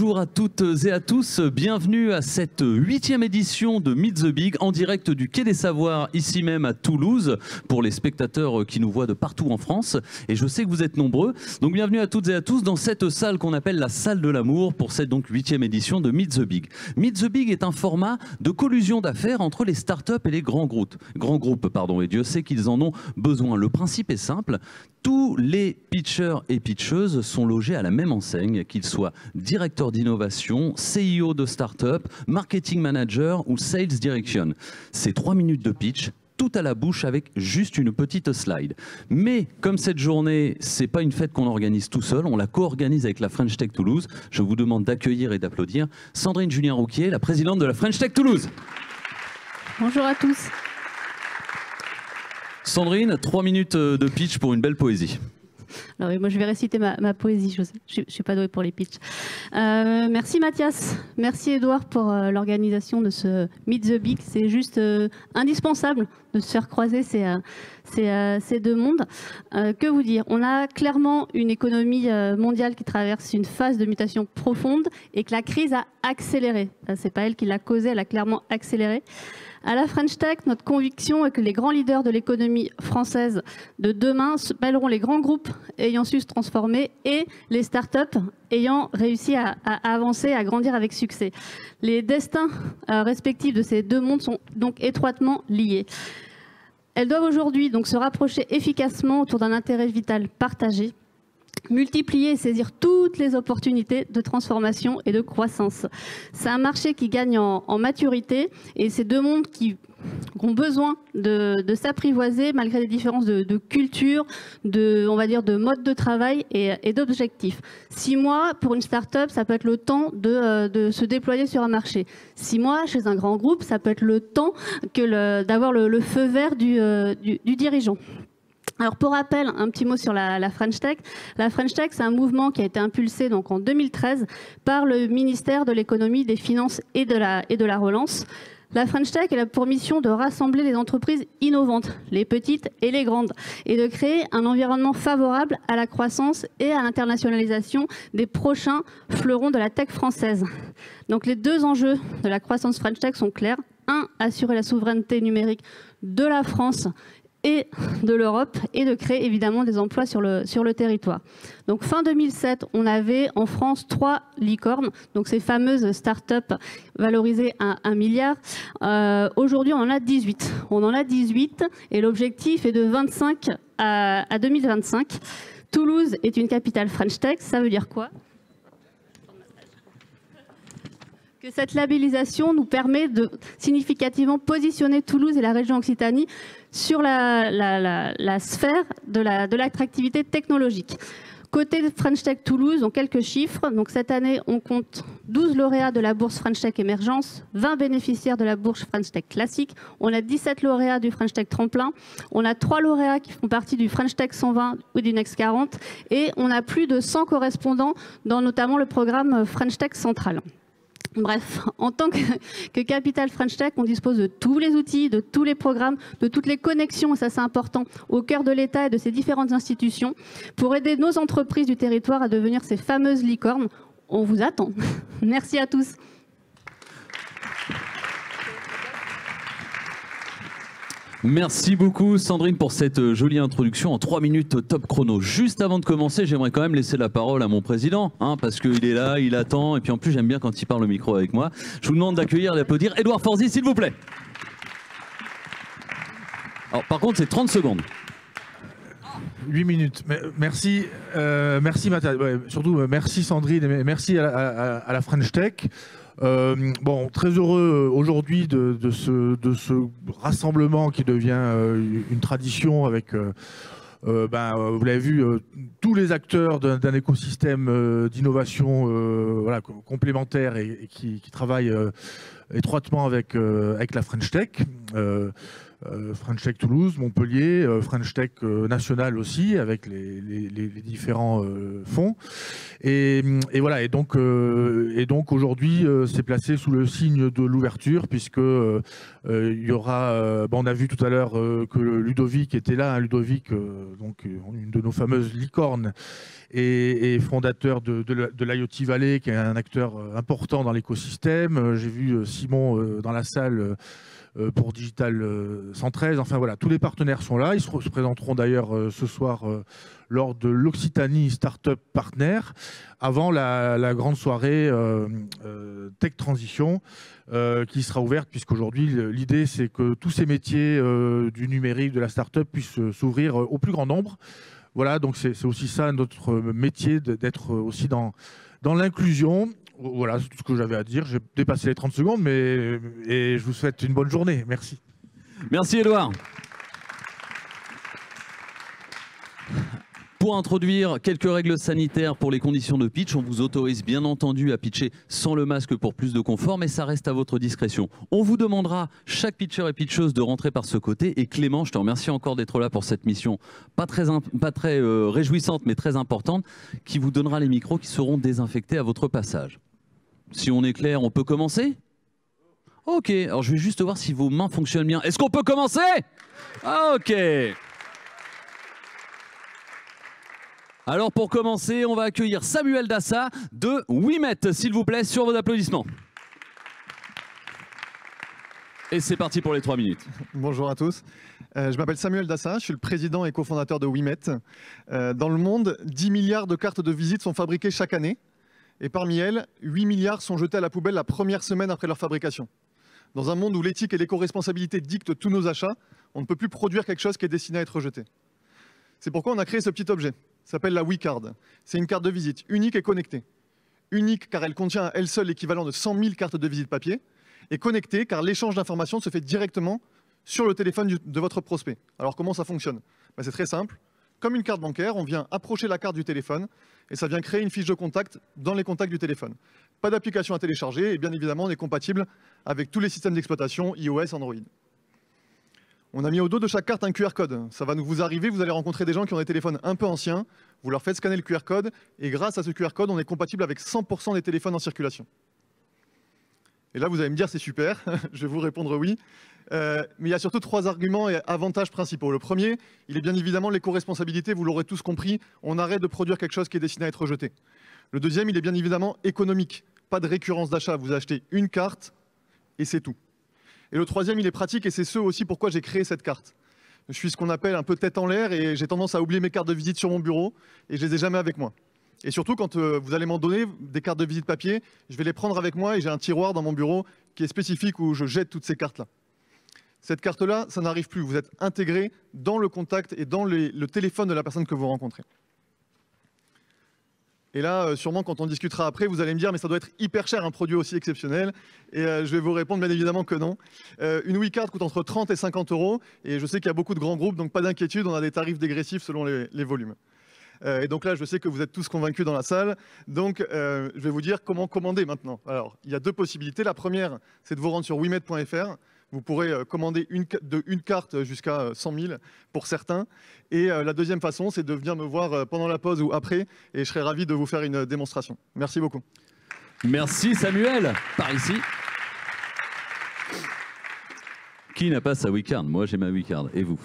Bonjour à toutes et à tous, bienvenue à cette 8e édition de Meet the Big en direct du Quai des Savoirs, ici même à Toulouse, pour les spectateurs qui nous voient de partout en France. Et je sais que vous êtes nombreux, donc bienvenue à toutes et à tous dans cette salle qu'on appelle la salle de l'amour pour cette donc 8e édition de Meet the Big. Meet the Big est un format de collusion d'affaires entre les startups et les grands groupes, et Dieu sait qu'ils en ont besoin. Le principe est simple. Tous les pitchers et pitcheuses sont logés à la même enseigne, qu'ils soient directeurs d'innovation, CEO de start-up, marketing manager ou sales direction. C'est 3 minutes de pitch, tout à la bouche avec juste une petite slide. Mais comme cette journée, c'est pas une fête qu'on organise tout seul, on la co-organise avec la French Tech Toulouse. Je vous demande d'accueillir et d'applaudir Sandrine Julien-Rouquier, la présidente de la French Tech Toulouse. Bonjour à tous. Sandrine, 3 minutes de pitch pour une belle poésie. Alors oui, moi je vais réciter ma poésie, je ne suis pas douée pour les pitchs. Merci Mathias, merci Edouard pour l'organisation de ce Meet the Big. C'est juste indispensable de se faire croiser ces deux mondes. Que vous dire? On a clairement une économie mondiale qui traverse une phase de mutation profonde et que la crise a accéléré. C'est pas elle qui l'a causée, elle a clairement accéléré. À la French Tech, notre conviction est que les grands leaders de l'économie française de demain mêleront les grands groupes ayant su se transformer et les startups ayant réussi à avancer, à grandir avec succès. Les destins respectifs de ces deux mondes sont donc étroitement liés. Elles doivent aujourd'hui donc se rapprocher efficacement autour d'un intérêt vital partagé, multiplier et saisir toutes les opportunités de transformation et de croissance. C'est un marché qui gagne en maturité et ces deux mondes qui ont besoin de s'apprivoiser malgré les différences de culture, on va dire de mode de travail et d'objectifs. 6 mois pour une start-up, ça peut être le temps de se déployer sur un marché. 6 mois chez un grand groupe, ça peut être le temps d'avoir le feu vert du dirigeant. Alors pour rappel, un petit mot sur la French Tech. La French Tech, c'est un mouvement qui a été impulsé donc en 2013 par le ministère de l'économie, des finances et de la relance. La French Tech elle a pour mission de rassembler les entreprises innovantes, les petites et les grandes, et de créer un environnement favorable à la croissance et à l'internationalisation des prochains fleurons de la tech française. Donc les deux enjeux de la croissance French Tech sont clairs. 1, assurer la souveraineté numérique de la France et de l'Europe et de créer évidemment des emplois sur le territoire. Donc fin 2007, on avait en France 3 licornes, donc ces fameuses start-up valorisées à 1 milliard. Aujourd'hui, on en a 18. On en a 18 et l'objectif est de 25 à 2025. Toulouse est une capitale French Tech, ça veut dire quoi ? Que cette labellisation nous permet de significativement positionner Toulouse et la région Occitanie sur la sphère de l'attractivité technologique. Côté French Tech Toulouse, donc quelques chiffres. Donc cette année, on compte 12 lauréats de la bourse French Tech Émergence, 20 bénéficiaires de la bourse French Tech Classique. On a 17 lauréats du French Tech Tremplin. On a 3 lauréats qui font partie du French Tech 120 ou du Next 40. Et on a plus de 100 correspondants dans notamment le programme French Tech Central. Bref, en tant que Capital French Tech, on dispose de tous les outils, de tous les programmes, de toutes les connexions, et ça c'est important, au cœur de l'État et de ses différentes institutions, pour aider nos entreprises du territoire à devenir ces fameuses licornes. On vous attend. Merci à tous. Merci beaucoup Sandrine pour cette jolie introduction en 3 minutes top chrono. Juste avant de commencer, j'aimerais quand même laisser la parole à mon président, parce qu'il est là, il attend, et puis en plus j'aime bien quand il parle au micro avec moi. Je vous demande d'accueillir et d'applaudir Edouard Forzy, s'il vous plaît. Alors par contre c'est 30 secondes. 8 minutes. Merci, merci Mathias. Ouais, surtout merci Sandrine et merci à la French Tech. Bon, très heureux aujourd'hui de ce rassemblement qui devient une tradition avec, vous l'avez vu, tous les acteurs d'un écosystème d'innovation voilà, complémentaire et qui travaillent étroitement avec la French Tech. French Tech Toulouse, Montpellier, French Tech National aussi, avec les différents fonds. Et voilà. Et donc aujourd'hui, c'est placé sous le signe de l'ouverture, puisque il y aura. On a vu tout à l'heure que Ludovic était là, hein, Ludovic, donc une de nos fameuses licornes et fondateur de l'IoT Valley, qui est un acteur important dans l'écosystème. J'ai vu Simon dans la salle pour Digital 113. Enfin voilà, tous les partenaires sont là. Ils se présenteront d'ailleurs ce soir lors de l'Occitanie Startup Partner, avant la grande soirée Tech Transition qui sera ouverte, puisqu'aujourd'hui l'idée c'est que tous ces métiers du numérique, de la startup puissent s'ouvrir au plus grand nombre. Voilà, donc c'est aussi ça notre métier, d'être aussi dans l'inclusion. Voilà, c'est tout ce que j'avais à dire. J'ai dépassé les 30 secondes, et je vous souhaite une bonne journée. Merci. Merci Édouard. Pour introduire quelques règles sanitaires pour les conditions de pitch, on vous autorise bien entendu à pitcher sans le masque pour plus de confort, mais ça reste à votre discrétion. On vous demandera, chaque pitcher et pitcheuse, de rentrer par ce côté. Et Clément, je te remercie encore d'être là pour cette mission pas très réjouissante, mais très importante, qui vous donnera les micros qui seront désinfectés à votre passage. Si on est clair, on peut commencer ? Ok, alors je vais juste voir si vos mains fonctionnent bien. Est-ce qu'on peut commencer ? Ok. Alors pour commencer, on va accueillir Samuel Dassa de Wimet, s'il vous plaît, sur vos applaudissements. Et c'est parti pour les 3 minutes. Bonjour à tous. Je m'appelle Samuel Dassa, je suis le président et cofondateur de Wimet. Dans le monde, 10 milliards de cartes de visite sont fabriquées chaque année. Et parmi elles, 8 milliards sont jetés à la poubelle la première semaine après leur fabrication. Dans un monde où l'éthique et l'éco-responsabilité dictent tous nos achats, on ne peut plus produire quelque chose qui est destiné à être rejeté. C'est pourquoi on a créé ce petit objet. Ça s'appelle la WeCard. C'est une carte de visite unique et connectée. Unique car elle contient à elle seule l'équivalent de 100 000 cartes de visite papier. Et connectée car l'échange d'informations se fait directement sur le téléphone de votre prospect. Alors comment ça fonctionne ? C'est très simple. Comme une carte bancaire, on vient approcher la carte du téléphone et ça vient créer une fiche de contact dans les contacts du téléphone. Pas d'application à télécharger et bien évidemment on est compatible avec tous les systèmes d'exploitation iOS, Android. On a mis au dos de chaque carte un QR code. Ça va vous arriver, vous allez rencontrer des gens qui ont des téléphones un peu anciens, vous leur faites scanner le QR code et grâce à ce QR code, on est compatible avec 100% des téléphones en circulation. Et là, vous allez me dire, c'est super, je vais vous répondre oui. Mais il y a surtout 3 arguments et avantages principaux. Le premier, il est bien évidemment l'éco-responsabilité, vous l'aurez tous compris, on arrête de produire quelque chose qui est destiné à être rejeté. Le deuxième, il est bien évidemment économique, pas de récurrence d'achat, vous achetez une carte et c'est tout. Et le troisième, il est pratique et c'est ce aussi pourquoi j'ai créé cette carte. Je suis ce qu'on appelle un peu tête en l'air et j'ai tendance à oublier mes cartes de visite sur mon bureau et je les ai jamais avec moi. Et surtout, quand vous allez m'en donner des cartes de visite papier, je vais les prendre avec moi et j'ai un tiroir dans mon bureau qui est spécifique où je jette toutes ces cartes-là. Cette carte-là, ça n'arrive plus. Vous êtes intégré dans le contact et dans le téléphone de la personne que vous rencontrez. Et là, sûrement, quand on discutera après, vous allez me dire « mais ça doit être hyper cher, un produit aussi exceptionnel ». Et je vais vous répondre bien évidemment que non. Une WeCard coûte entre 30 et 50 €. Et je sais qu'il y a beaucoup de grands groupes, donc pas d'inquiétude, on a des tarifs dégressifs selon les volumes. Et donc là, je sais que vous êtes tous convaincus dans la salle. Donc, je vais vous dire comment commander maintenant. Alors, il y a 2 possibilités. La première, c'est de vous rendre sur wimet.fr. Vous pourrez commander une carte jusqu'à 100 000 pour certains. Et la deuxième façon, c'est de venir me voir pendant la pause ou après. Et je serai ravi de vous faire une démonstration. Merci beaucoup. Merci Samuel. Par ici. Qui n'a pas sa WeCard? Moi, j'ai ma WeCard. Et vous?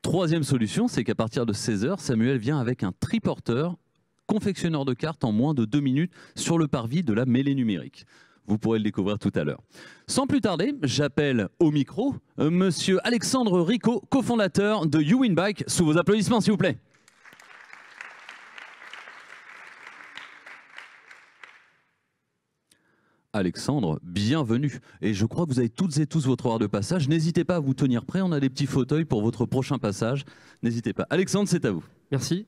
Troisième solution, c'est qu'à partir de 16 h, Samuel vient avec un triporteur, confectionneur de cartes en moins de 2 minutes sur le parvis de la mêlée numérique. Vous pourrez le découvrir tout à l'heure. Sans plus tarder, j'appelle au micro Monsieur Alexandre Rico, cofondateur de YouWinBike. Sous vos applaudissements, s'il vous plaît. Alexandre, bienvenue. Et je crois que vous avez toutes et tous votre horaire de passage. N'hésitez pas à vous tenir prêt. On a des petits fauteuils pour votre prochain passage. N'hésitez pas. Alexandre, c'est à vous. Merci.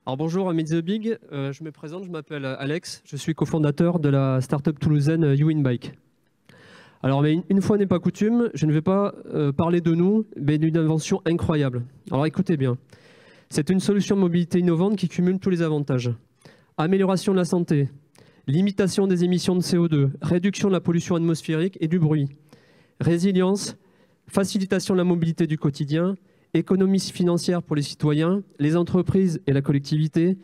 Alors bonjour à Meet the Big, je me présente, je m'appelle Alex, je suis cofondateur de la start-up toulousaine YouWinBike. Alors mais une fois n'est pas coutume, je ne vais pas parler de nous, mais d'une invention incroyable. Alors écoutez bien, c'est une solution de mobilité innovante qui cumule tous les avantages. Amélioration de la santé, limitation des émissions de CO2, réduction de la pollution atmosphérique et du bruit, résilience, facilitation de la mobilité du quotidien, économie financière pour les citoyens, les entreprises et la collectivité,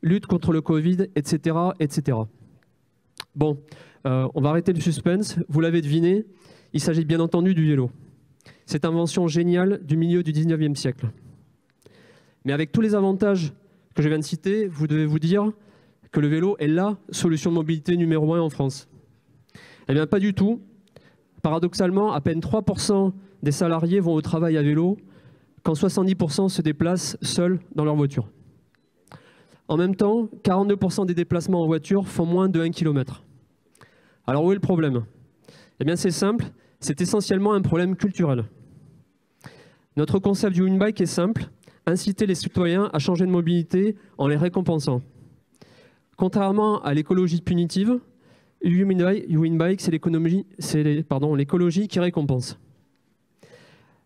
lutte contre le Covid, etc. etc. Bon, on va arrêter le suspense. Vous l'avez deviné, il s'agit bien entendu du vélo. Cette invention géniale du milieu du 19e siècle. Mais avec tous les avantages que je viens de citer, vous devez vous dire que le vélo est la solution de mobilité numéro 1 en France. Eh bien, pas du tout. Paradoxalement, à peine 3% des salariés vont au travail à vélo, quand 70% se déplacent seuls dans leur voiture. En même temps, 42% des déplacements en voiture font moins de 1 km. Alors où est le problème? Eh bien c'est simple, c'est essentiellement un problème culturel. Notre concept du YouWinBike est simple, inciter les citoyens à changer de mobilité en les récompensant. Contrairement à l'écologie punitive, YouWinBike, c'est l'écologie qui récompense.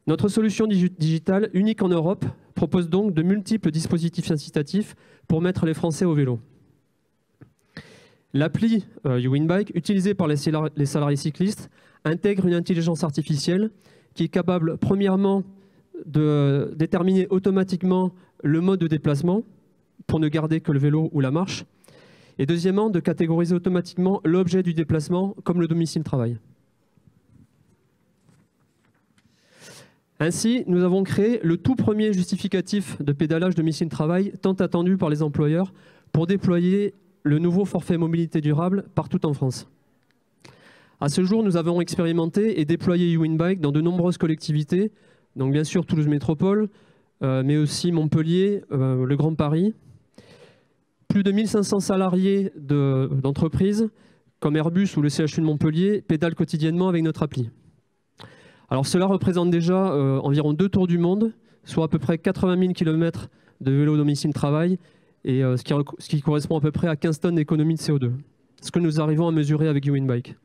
Notre solution digitale, unique en Europe, propose donc de multiples dispositifs incitatifs pour mettre les Français au vélo. L'appli YouWinBike, utilisée par les salariés cyclistes, intègre une intelligence artificielle qui est capable, premièrement, de déterminer automatiquement le mode de déplacement, pour ne garder que le vélo ou la marche, et deuxièmement, de catégoriser automatiquement l'objet du déplacement, comme le domicile-travail. Ainsi, nous avons créé le tout premier justificatif de pédalage domicile-travail tant attendu par les employeurs pour déployer le nouveau forfait mobilité durable partout en France. À ce jour, nous avons expérimenté et déployé YouWinBike dans de nombreuses collectivités, donc bien sûr Toulouse Métropole, mais aussi Montpellier, le Grand Paris. Plus de 1500 salariés d'entreprises, comme Airbus ou le CHU de Montpellier, pédalent quotidiennement avec notre appli. Alors cela représente déjà environ 2 tours du monde, soit à peu près 80 000 km de vélo domicile-travail, et ce qui correspond à peu près à 15 tonnes d'économie de CO2. Ce que nous arrivons à mesurer avec YouWinBike.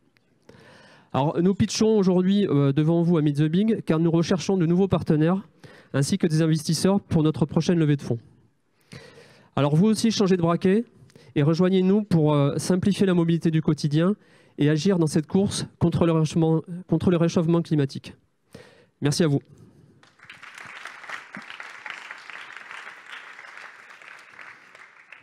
Alors nous pitchons aujourd'hui devant vous à Meet the Big, car nous recherchons de nouveaux partenaires, ainsi que des investisseurs pour notre prochaine levée de fonds. Alors vous aussi changez de braquet, et rejoignez-nous pour simplifier la mobilité du quotidien, et agir dans cette course contre le réchauffement climatique. Merci à vous.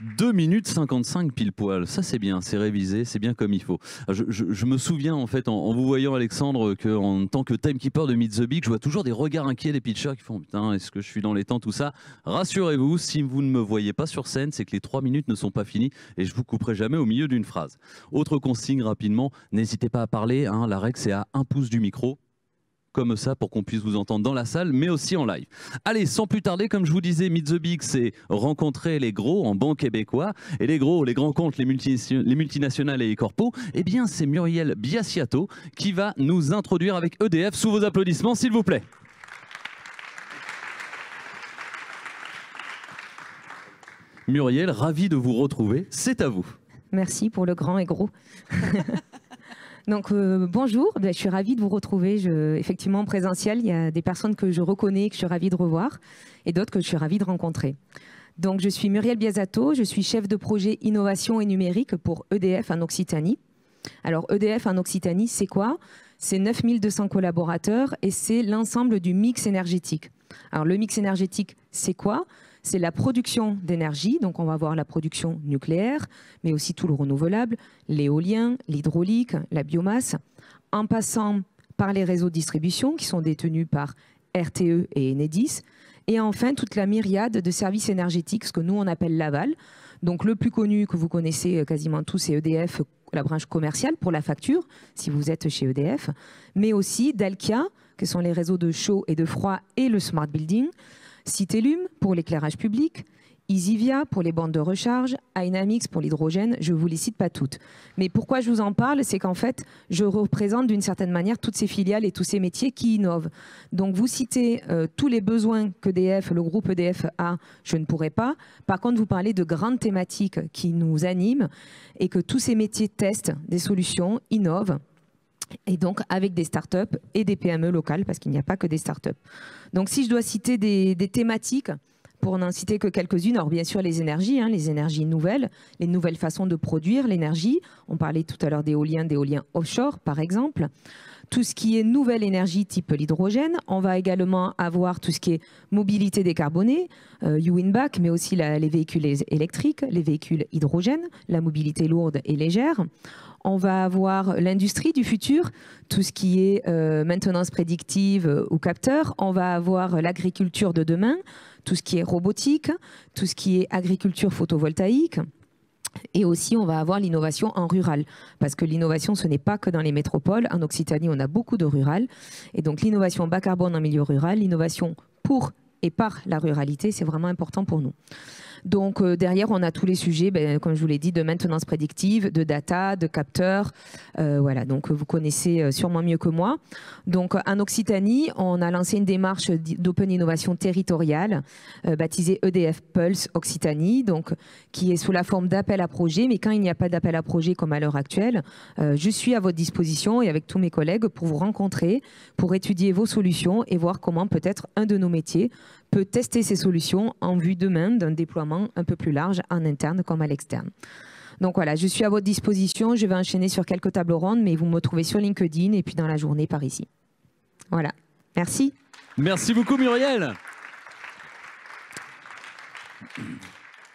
« 2 minutes 55 pile poil, ça c'est bien, c'est révisé, c'est bien comme il faut. Je me souviens en fait en vous voyant Alexandre qu'en tant que timekeeper de Meet the Big, je vois toujours des regards inquiets des pitchers qui font putain est-ce que je suis dans les temps, tout ça. Rassurez-vous, si vous ne me voyez pas sur scène, c'est que les 3 minutes ne sont pas finies et je vous couperai jamais au milieu d'une phrase. Autre consigne rapidement, n'hésitez pas à parler, hein, la règle c'est à 1 pouce du micro. Comme ça pour qu'on puisse vous entendre dans la salle, mais aussi en live. Allez, sans plus tarder, comme je vous disais, Meet the Big, c'est rencontrer les gros en bon québécois. Et les gros, les grands comptes, les multinationales et les corpos, eh bien, c'est Muriel Biasiato qui va nous introduire avec EDF. Sous vos applaudissements, s'il vous plaît. Muriel, ravi de vous retrouver. C'est à vous. Merci pour le grand et gros. Donc bonjour, je suis ravie de vous retrouver. Effectivement, en présentiel, il y a des personnes que je reconnais, que je suis ravie de revoir, et d'autres que je suis ravie de rencontrer. Donc je suis Muriel Biasiato, je suis chef de projet innovation et numérique pour EDF en Occitanie. Alors EDF en Occitanie, c'est quoi? C'est 9200 collaborateurs et c'est l'ensemble du mix énergétique. Alors le mix énergétique, c'est quoi? C'est la production d'énergie, donc on va voir la production nucléaire, mais aussi tout le renouvelable, l'éolien, l'hydraulique, la biomasse, en passant par les réseaux de distribution qui sont détenus par RTE et Enedis, et enfin toute la myriade de services énergétiques, ce que nous on appelle l'aval. Donc le plus connu que vous connaissez quasiment tous, c'est EDF, la branche commerciale pour la facture, si vous êtes chez EDF, mais aussi Dalkia, que sont les réseaux de chaud et de froid et le smart building, Citélum pour l'éclairage public, Easyvia pour les bandes de recharge, Aynamix pour l'hydrogène, je ne vous les cite pas toutes. Mais pourquoi je vous en parle, c'est qu'en fait, je représente d'une certaine manière toutes ces filiales et tous ces métiers qui innovent. Donc vous citez tous les besoins qu'EDF, le groupe EDF a, je ne pourrais pas. Par contre, vous parlez de grandes thématiques qui nous animent et que tous ces métiers testent des solutions, innovent. Et donc avec des startups et des PME locales, parce qu'il n'y a pas que des startups. Donc si je dois citer des thématiques, pour n'en citer que quelques-unes, alors bien sûr les énergies nouvelles, les nouvelles façons de produire l'énergie. On parlait tout à l'heure d'éolien offshore par exemple. tout ce qui est nouvelle énergie type l'hydrogène. On va également avoir tout ce qui est mobilité décarbonée, Winback, mais aussi les véhicules électriques, les véhicules hydrogènes, la mobilité lourde et légère. On va avoir l'industrie du futur, tout ce qui est maintenance prédictive ou capteur. On va avoir l'agriculture de demain, tout ce qui est robotique, tout ce qui est agriculture photovoltaïque. Et aussi, on va avoir l'innovation en rural, parce que l'innovation, ce n'est pas que dans les métropoles. En Occitanie, on a beaucoup de rural. Et donc, l'innovation bas carbone en milieu rural, l'innovation pour et par la ruralité, c'est vraiment important pour nous. Donc derrière, on a tous les sujets, comme je vous l'ai dit, de maintenance prédictive, de data, de capteurs. Voilà, donc vous connaissez sûrement mieux que moi. Donc en Occitanie, on a lancé une démarche d'open innovation territoriale baptisée EDF Pulse Occitanie, donc qui est sous la forme d'appel à projet. Mais quand il n'y a pas d'appel à projet comme à l'heure actuelle, je suis à votre disposition et avec tous mes collègues pour vous rencontrer, pour étudier vos solutions et voir comment peut-être un de nos métiers peut tester ces solutions en vue demain d'un déploiement un peu plus large en interne comme à l'externe. Donc voilà, je suis à votre disposition. Je vais enchaîner sur quelques tables rondes, mais vous me trouvez sur LinkedIn et puis dans la journée par ici. Voilà, merci. Merci beaucoup Muriel.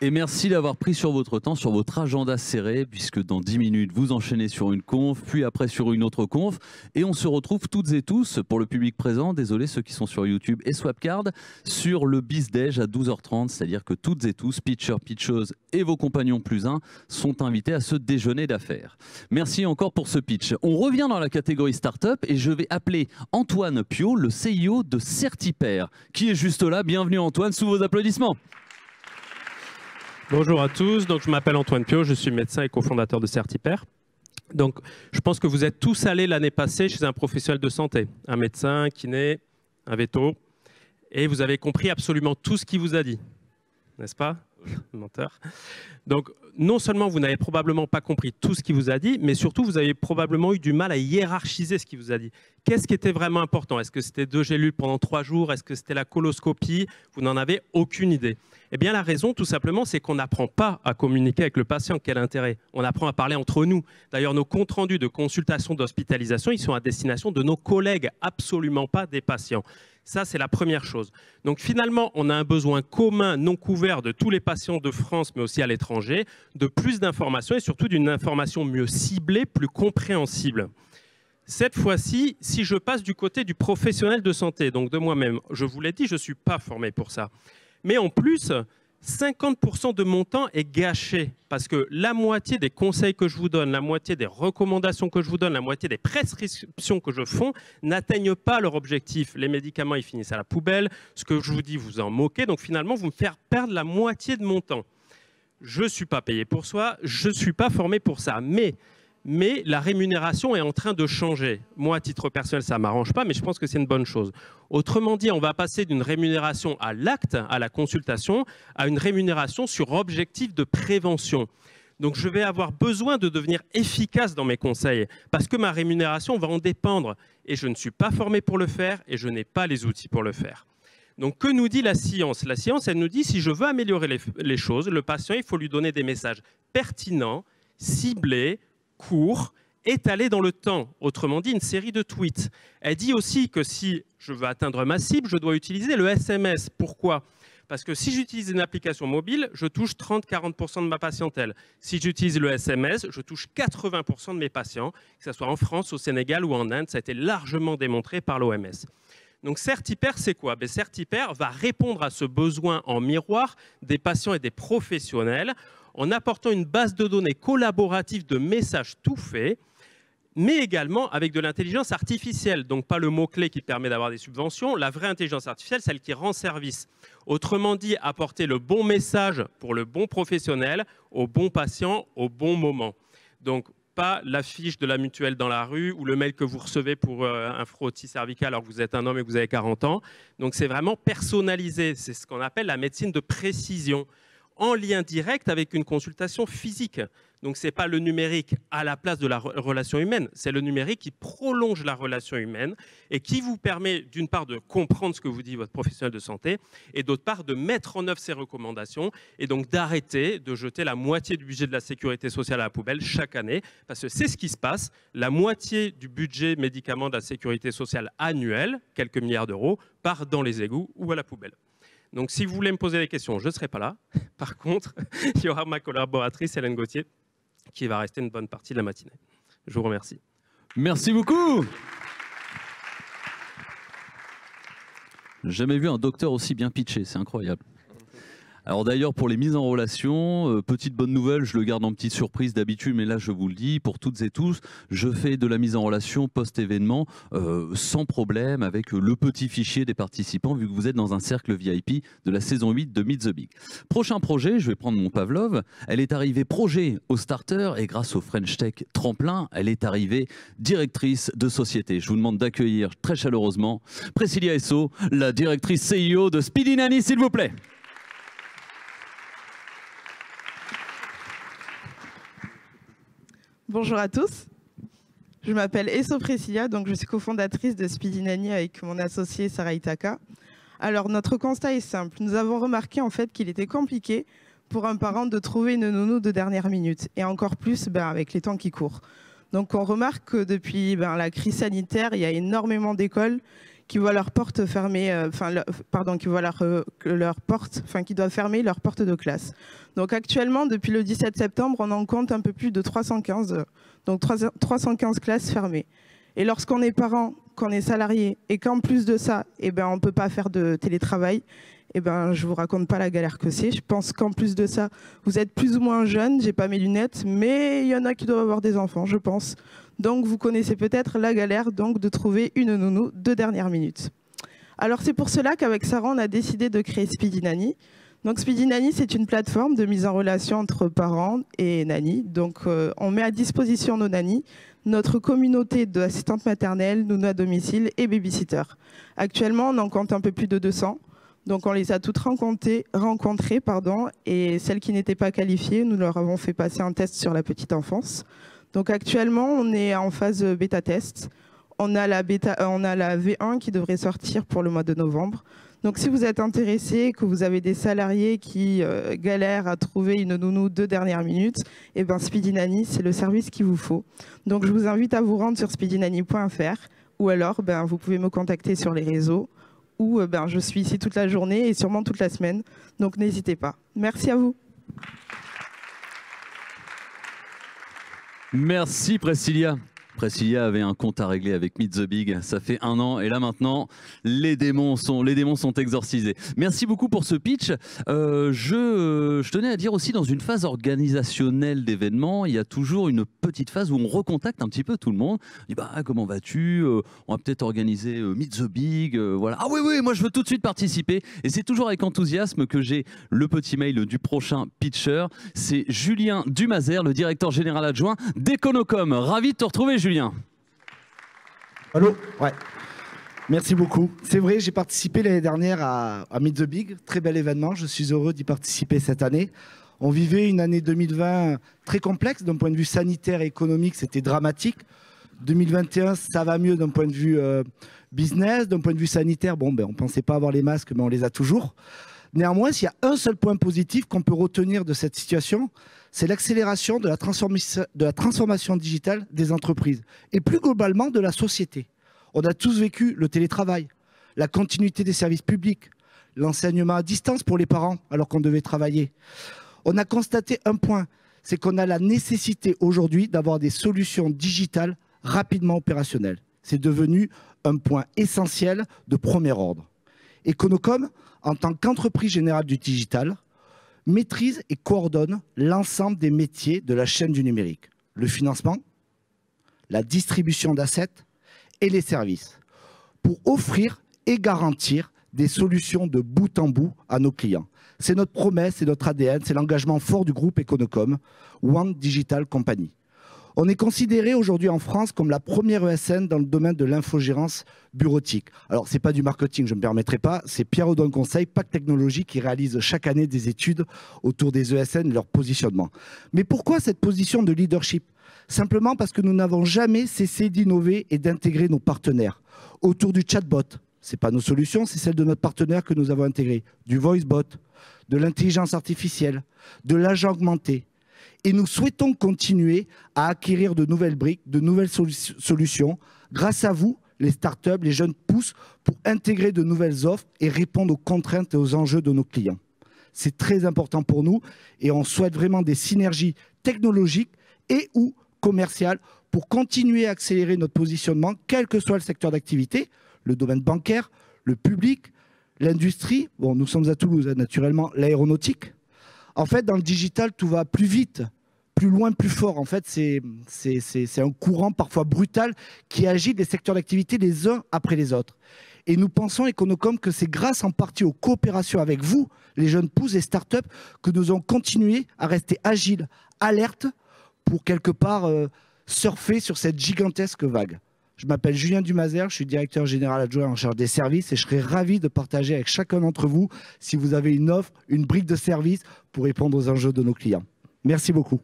Et merci d'avoir pris sur votre temps, sur votre agenda serré, puisque dans 10 minutes, vous enchaînez sur une conf, puis après sur une autre conf. Et on se retrouve toutes et tous, pour le public présent, désolé ceux qui sont sur YouTube et Swapcard, sur le BizDej à 12h30, c'est-à-dire que toutes et tous, pitchers, pitcheuses et vos compagnons plus un, sont invités à ce déjeuner d'affaires. Merci encore pour ce pitch. On revient dans la catégorie Startup et je vais appeler Antoine Piot, le CIO de Certipère, qui est juste là. Bienvenue Antoine, sous vos applaudissements. Bonjour à tous, donc je m'appelle Antoine Piot, je suis médecin et cofondateur de Certipère. Donc je pense que vous êtes tous allés l'année passée chez un professionnel de santé, un médecin, un kiné, un véto, et vous avez compris absolument tout ce qu'il vous a dit, n'est-ce pas? Menteur. Donc non seulement vous n'avez probablement pas compris tout ce qu'il vous a dit, mais surtout vous avez probablement eu du mal à hiérarchiser ce qu'il vous a dit. Qu'est-ce qui était vraiment important? Est-ce que c'était 2 gélules pendant 3 jours? Est-ce que c'était la coloscopie? Vous n'en avez aucune idée. Eh bien la raison tout simplement c'est qu'on n'apprend pas à communiquer avec le patient. Quel intérêt? On apprend à parler entre nous. D'ailleurs nos comptes rendus de consultation d'hospitalisation, ils sont à destination de nos collègues, absolument pas des patients. Ça, c'est la première chose. Donc finalement, on a un besoin commun, non couvert de tous les patients de France, mais aussi à l'étranger, de plus d'informations et surtout d'une information mieux ciblée, plus compréhensible. Cette fois-ci, si je passe du côté du professionnel de santé, donc de moi-même, je vous l'ai dit, je ne suis pas formé pour ça. Mais en plus, 50% de mon temps est gâché parce que la moitié des conseils que je vous donne, la moitié des recommandations que je vous donne, la moitié des prescriptions que je fais n'atteignent pas leur objectif. Les médicaments, ils finissent à la poubelle. Ce que je vous dis, vous en moquez. Donc finalement, vous me faites perdre la moitié de mon temps. Je ne suis pas payé pour ça, je ne suis pas formé pour ça. Mais la rémunération est en train de changer. Moi, à titre personnel, ça ne m'arrange pas, mais je pense que c'est une bonne chose. Autrement dit, on va passer d'une rémunération à l'acte, à la consultation, à une rémunération sur objectif de prévention. Donc, je vais avoir besoin de devenir efficace dans mes conseils, parce que ma rémunération va en dépendre. Et je ne suis pas formé pour le faire, et je n'ai pas les outils pour le faire. Donc, que nous dit la science? La science, elle nous dit, si je veux améliorer les choses, le patient, il faut lui donner des messages pertinents, ciblés, court, étalé dans le temps, autrement dit une série de tweets. Elle dit aussi que si je veux atteindre ma cible, je dois utiliser le SMS. Pourquoi? Parce que si j'utilise une application mobile, je touche 30-40% de ma patientèle. Si j'utilise le SMS, je touche 80% de mes patients, que ce soit en France, au Sénégal ou en Inde. Ça a été largement démontré par l'OMS. Donc Certipère, c'est quoi? Certipère va répondre à ce besoin en miroir des patients et des professionnels en apportant une base de données collaborative de messages tout faits, mais également avec de l'intelligence artificielle. Donc pas le mot-clé qui permet d'avoir des subventions, la vraie intelligence artificielle, celle qui rend service. Autrement dit, apporter le bon message pour le bon professionnel, au bon patient, au bon moment. Donc pas l'affiche de la mutuelle dans la rue ou le mail que vous recevez pour un frottis cervical alors que vous êtes un homme et que vous avez 40 ans. Donc c'est vraiment personnalisé, c'est ce qu'on appelle la médecine de précision. en lien direct avec une consultation physique. Donc, ce n'est pas le numérique à la place de la relation humaine, c'est le numérique qui prolonge la relation humaine et qui vous permet, d'une part, de comprendre ce que vous dit votre professionnel de santé et d'autre part, de mettre en œuvre ses recommandations et donc d'arrêter de jeter la moitié du budget de la sécurité sociale à la poubelle chaque année, parce que c'est ce qui se passe. La moitié du budget médicaments de la sécurité sociale annuel, quelques milliards d'euros, part dans les égouts ou à la poubelle. Donc, si vous voulez me poser des questions, je ne serai pas là. Par contre, il y aura ma collaboratrice Hélène Gauthier qui va rester une bonne partie de la matinée. Je vous remercie. Merci beaucoup. J'ai jamais vu un docteur aussi bien pitché, c'est incroyable. Alors d'ailleurs, pour les mises en relation, petite bonne nouvelle, je le garde en petite surprise d'habitude, mais là je vous le dis, pour toutes et tous, je fais de la mise en relation post-événement sans problème avec le petit fichier des participants, vu que vous êtes dans un cercle VIP de la saison 8 de Meet the Big. Prochain projet, je vais prendre mon Pavlov, elle est arrivée projet au starter et grâce au French Tech Tremplin, elle est arrivée directrice de société. Je vous demande d'accueillir très chaleureusement Priscilla Esso, la directrice CEO de Speedy Nanny, s'il vous plaît. Bonjour à tous, je m'appelle Esso Priscilla, donc je suis cofondatrice de Speedy Nanny avec mon associé Sarah Itaka. Alors notre constat est simple, nous avons remarqué en fait qu'il était compliqué pour un parent de trouver une nounou de dernière minute et encore plus avec les temps qui courent. Donc on remarque que depuis la crise sanitaire, il y a énormément d'écoles qui voient leurs portes fermées, qui doivent fermer leurs portes de classe. Donc actuellement, depuis le 17 septembre, on en compte un peu plus de 315, donc 315 classes fermées. Et lorsqu'on est parent, qu'on est salarié et qu'en plus de ça, on ne peut pas faire de télétravail, je ne vous raconte pas la galère que c'est. Je pense qu'en plus de ça, vous êtes plus ou moins jeune, j'ai pas mes lunettes, mais il y en a qui doivent avoir des enfants, je pense. Donc vous connaissez peut-être la galère de trouver une nounou de dernière minute. Alors c'est pour cela qu'avec Sarah, on a décidé de créer Speedy Nanny. Donc Speedy Nanny, c'est une plateforme de mise en relation entre parents et nannies. Donc on met à disposition nos nannies, notre communauté d'assistantes maternelles, nounous à domicile et babysitters. Actuellement, on en compte un peu plus de 200. Donc on les a toutes rencontrées, et celles qui n'étaient pas qualifiées, nous leur avons fait passer un test sur la petite enfance. Donc actuellement, on est en phase bêta-test. On a la V1 qui devrait sortir pour le mois de novembre. Donc si vous êtes intéressé, que vous avez des salariés qui galèrent à trouver une nounou de dernière minute, Speedy Nanny, c'est le service qu'il vous faut. Donc je vous invite à vous rendre sur speedynanny.fr ou alors vous pouvez me contacter sur les réseaux où je suis ici toute la journée et sûrement toute la semaine. Donc n'hésitez pas. Merci à vous. Merci Priscilla. Priscilla avait un compte à régler avec Meet the Big, ça fait 1 an et là maintenant les démons sont exorcisés. Merci beaucoup pour ce pitch. Je tenais à dire aussi, dans une phase organisationnelle d'événements, il y a toujours une petite phase où on recontacte un petit peu tout le monde. On dit comment vas-tu, on va peut-être organiser Meet the Big, voilà. Ah oui, moi je veux tout de suite participer. Et c'est toujours avec enthousiasme que j'ai le petit mail du prochain pitcher. C'est Julien Dumazer, le directeur général adjoint d'Econocom. Ravi de te retrouver, Julien. Allô? Ouais. Merci beaucoup. C'est vrai, j'ai participé l'année dernière à Meet the Big, très bel événement. Je suis heureux d'y participer cette année. On vivait une année 2020 très complexe d'un point de vue sanitaire et économique, c'était dramatique. 2021, ça va mieux d'un point de vue business, d'un point de vue sanitaire. On ne pensait pas avoir les masques, mais on les a toujours. Néanmoins, s'il y a un seul point positif qu'on peut retenir de cette situation, c'est l'accélération de la transformation digitale des entreprises et plus globalement de la société. On a tous vécu le télétravail, la continuité des services publics, l'enseignement à distance pour les parents alors qu'on devait travailler. On a constaté un point, c'est qu'on a la nécessité aujourd'hui d'avoir des solutions digitales rapidement opérationnelles. C'est devenu un point essentiel de premier ordre. Econocom, en tant qu'entreprise générale du digital, maîtrise et coordonne l'ensemble des métiers de la chaîne du numérique. Le financement, la distribution d'assets et les services pour offrir et garantir des solutions de bout en bout à nos clients. C'est notre promesse, c'est notre ADN, c'est l'engagement fort du groupe Econocom, One Digital Company. On est considéré aujourd'hui en France comme la première ESN dans le domaine de l'infogérance bureautique. Alors, ce n'est pas du marketing, je ne me permettrai pas, c'est Pierre Audouin Conseil, Pacte Technologie, qui réalise chaque année des études autour des ESN et leur positionnement. Mais pourquoi cette position de leadership? Simplement parce que nous n'avons jamais cessé d'innover et d'intégrer nos partenaires. Autour du chatbot, ce n'est pas nos solutions, c'est celle de notre partenaire que nous avons intégré, du voicebot, de l'intelligence artificielle, de l'agent augmenté. Et nous souhaitons continuer à acquérir de nouvelles briques, de nouvelles solutions, grâce à vous, les startups, les jeunes pousses, pour intégrer de nouvelles offres et répondre aux contraintes et aux enjeux de nos clients. C'est très important pour nous et on souhaite vraiment des synergies technologiques et ou commerciales pour continuer à accélérer notre positionnement, quel que soit le secteur d'activité, le domaine bancaire, le public, l'industrie. Bon, nous sommes à Toulouse, naturellement, l'aéronautique. En fait, dans le digital, tout va plus vite, plus loin, plus fort. En fait, c'est un courant parfois brutal qui agite les secteurs d'activité les uns après les autres. Et nous pensons, Econocom, que c'est grâce en partie aux coopérations avec vous, les jeunes pousses et startups, que nous allons continuer à rester agiles, alertes, pour quelque part surfer sur cette gigantesque vague. Je m'appelle Julien Dumazer, je suis directeur général adjoint en charge des services et je serai ravi de partager avec chacun d'entre vous si vous avez une offre, une brique de service pour répondre aux enjeux de nos clients. Merci beaucoup.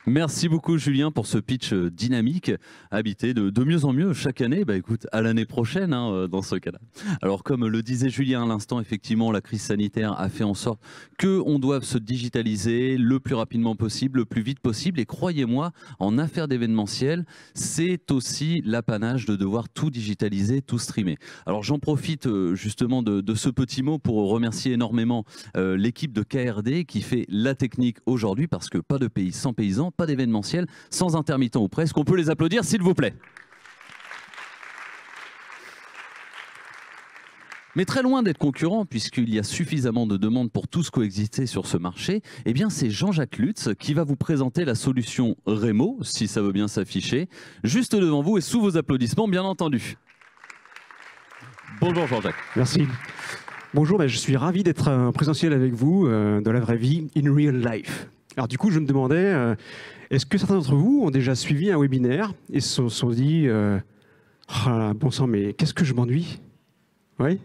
Merci beaucoup Julien pour ce pitch dynamique, habité de mieux en mieux chaque année. Bah écoute, à l'année prochaine hein, dans ce cas-là. Alors comme le disait Julien à l'instant, effectivement la crise sanitaire a fait en sorte qu'on doive se digitaliser le plus rapidement possible, le plus vite possible. Et croyez-moi, en affaires d'événementiel, c'est aussi l'apanage de devoir tout digitaliser, tout streamer. Alors j'en profite justement de ce petit mot pour remercier énormément l'équipe de KRD qui fait la technique aujourd'hui, parce que pas de pays sans paysans, pas d'événementiel sans intermittent ou presque. On peut les applaudir s'il vous plaît. Mais très loin d'être concurrent, puisqu'il y a suffisamment de demandes pour tous coexister sur ce marché, eh bien c'est Jean-Jacques Lutz qui va vous présenter la solution Remo, si ça veut bien s'afficher, juste devant vous et sous vos applaudissements bien entendu. Bonjour Jean-Jacques. Merci. Bonjour, je suis ravi d'être en présentiel avec vous dans la vraie vie, in real life. Alors du coup, je me demandais, est-ce que certains d'entre vous ont déjà suivi un webinaire et se sont dit oh, bon sang, mais qu'est-ce que je m'ennuie? Oui.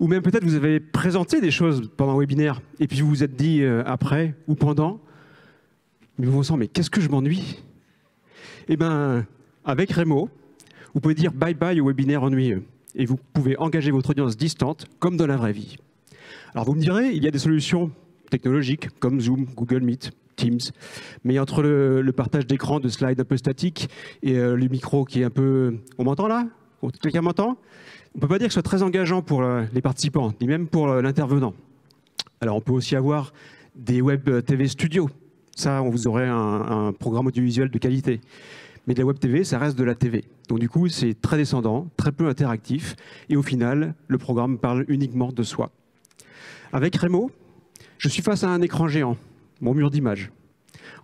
Ou même peut-être vous avez présenté des choses pendant un webinaire et puis vous vous êtes dit après ou pendant, mais bon sang, mais qu'est-ce que je m'ennuie? Eh bien, avec Remo, vous pouvez dire bye bye au webinaire ennuyeux et vous pouvez engager votre audience distante comme dans la vraie vie. Alors vous me direz, il y a des solutions technologiques comme Zoom, Google Meet, Teams, mais entre le partage d'écran, de slides un peu statiques et le micro qui est un peu... On m'entend là? Quelqu'un m'entend? On ne peut pas dire que ce soit très engageant pour les participants, ni même pour l'intervenant. Alors on peut aussi avoir des web TV studios. Ça, vous aurez un programme audiovisuel de qualité. Mais de la web TV, ça reste de la TV. Donc du coup, c'est très descendant, très peu interactif, et au final, le programme parle uniquement de soi. Avec Remo, je suis face à un écran géant, mon mur d'image.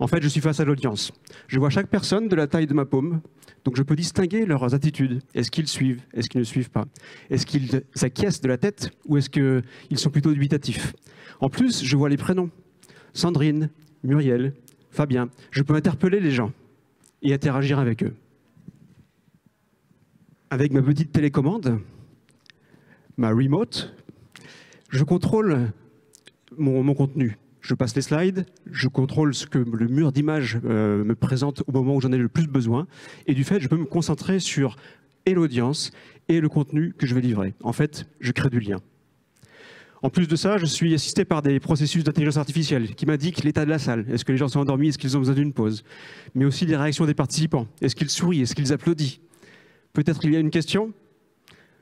En fait, je suis face à l'audience. Je vois chaque personne de la taille de ma paume, donc je peux distinguer leurs attitudes. Est-ce qu'ils suivent? Est-ce qu'ils ne suivent pas? Est-ce qu'ils acquiescent de la tête ou est-ce qu'ils sont plutôt dubitatifs? En plus, je vois les prénoms. Sandrine, Muriel, Fabien. Je peux interpeller les gens et interagir avec eux. Avec ma petite télécommande, ma remote, je contrôle mon contenu. Je passe les slides, je contrôle ce que le mur d'image me présente au moment où j'en ai le plus besoin. Et du fait, je peux me concentrer sur et l'audience et le contenu que je vais livrer. En fait, je crée du lien. En plus de ça, je suis assisté par des processus d'intelligence artificielle qui m'indiquent l'état de la salle. Est-ce que les gens sont endormis? Est-ce qu'ils ont besoin d'une pause? Mais aussi les réactions des participants. Est-ce qu'ils sourient? Est-ce qu'ils applaudissent? Peut-être qu'il y a une question?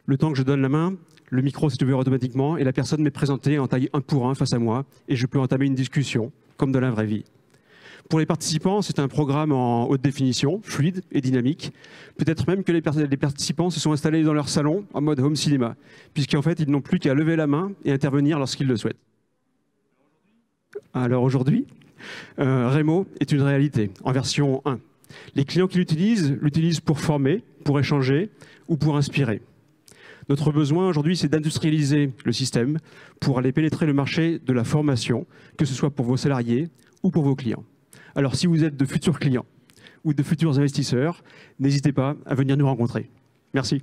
Le temps que je donne la main, le micro s'est ouvert automatiquement et la personne m'est présentée en taille 1 pour 1 face à moi et je peux entamer une discussion, comme dans la vraie vie. Pour les participants, c'est un programme en haute définition, fluide et dynamique. Peut-être même que les participants se sont installés dans leur salon en mode home cinéma, puisqu'en fait, ils n'ont plus qu'à lever la main et intervenir lorsqu'ils le souhaitent. Alors aujourd'hui, Remo est une réalité, en version 1. Les clients qui l'utilisent pour former, pour échanger ou pour inspirer. Notre besoin aujourd'hui, c'est d'industrialiser le système pour aller pénétrer le marché de la formation, que ce soit pour vos salariés ou pour vos clients. Alors si vous êtes de futurs clients ou de futurs investisseurs, n'hésitez pas à venir nous rencontrer. Merci.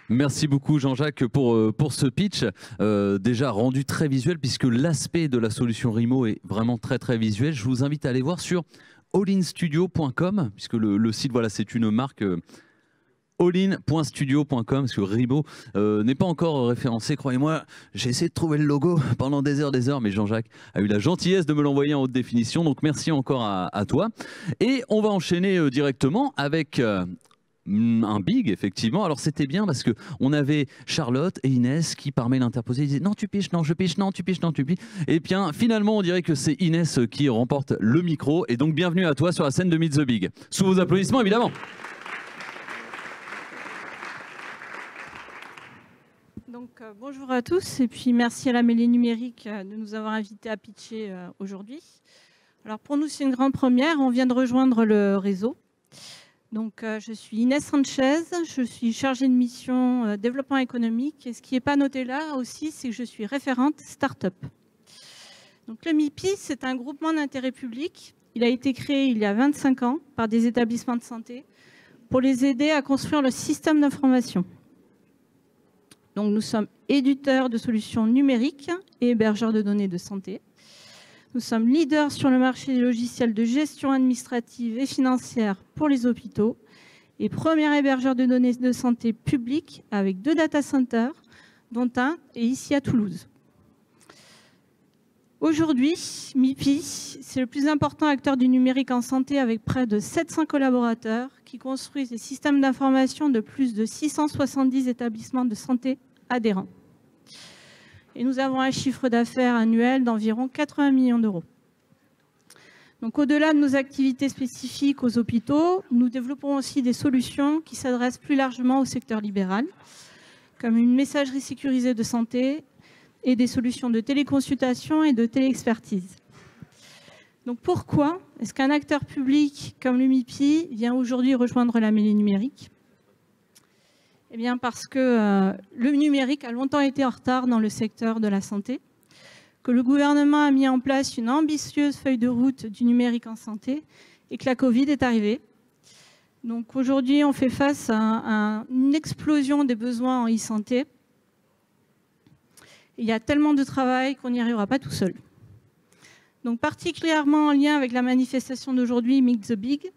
Merci beaucoup Jean-Jacques pour ce pitch, déjà rendu très visuel puisque l'aspect de la solution Rimo est vraiment très très visuel. Je vous invite à aller voir sur allinstudio.com puisque le site, voilà, c'est une marque allin.studio.com parce que Rimo n'est pas encore référencé, croyez-moi. J'ai essayé de trouver le logo pendant des heures, mais Jean-Jacques a eu la gentillesse de me l'envoyer en haute définition, donc merci encore à toi. Et on va enchaîner directement avec... un big, effectivement. Alors c'était bien parce que on avait Charlotte et Inès qui par mail interposé disaient non tu piches, non je piche, non tu piches, non tu piches. Et bien finalement on dirait que c'est Inès qui remporte le micro et donc bienvenue à toi sur la scène de Meet the Big. Sous vos applaudissements évidemment. Donc bonjour à tous et puis merci à la mêlée numérique de nous avoir invités à pitcher aujourd'hui. Alors pour nous c'est une grande première, on vient de rejoindre le réseau. Donc, je suis Inès Sanchez, je suis chargée de mission développement économique. Et ce qui n'est pas noté là aussi, c'est que je suis référente start-up. Donc, le MIPI, c'est un groupement d'intérêt public. Il a été créé il y a 25 ans par des établissements de santé pour les aider à construire le système d'information. Donc, nous sommes éditeurs de solutions numériques et hébergeurs de données de santé. Nous sommes leaders sur le marché des logiciels de gestion administrative et financière pour les hôpitaux et premier hébergeur de données de santé publique avec 2 data centers, dont un est ici à Toulouse. Aujourd'hui, MIPI, c'est le plus important acteur du numérique en santé avec près de 700 collaborateurs qui construisent des systèmes d'information de plus de 670 établissements de santé adhérents. Et nous avons un chiffre d'affaires annuel d'environ 80 millions d'euros. Donc, au-delà de nos activités spécifiques aux hôpitaux, nous développons aussi des solutions qui s'adressent plus largement au secteur libéral, comme une messagerie sécurisée de santé et des solutions de téléconsultation et de téléexpertise. Donc, pourquoi est-ce qu'un acteur public comme le MIPI vient aujourd'hui rejoindre la mêlée numérique ? Eh bien parce que le numérique a longtemps été en retard dans le secteur de la santé, que le gouvernement a mis en place une ambitieuse feuille de route du numérique en santé et que la Covid est arrivée. Donc aujourd'hui, on fait face à une explosion des besoins en e-santé. Il y a tellement de travail qu'on n'y arrivera pas tout seul. Donc particulièrement en lien avec la manifestation d'aujourd'hui, Meet the Big,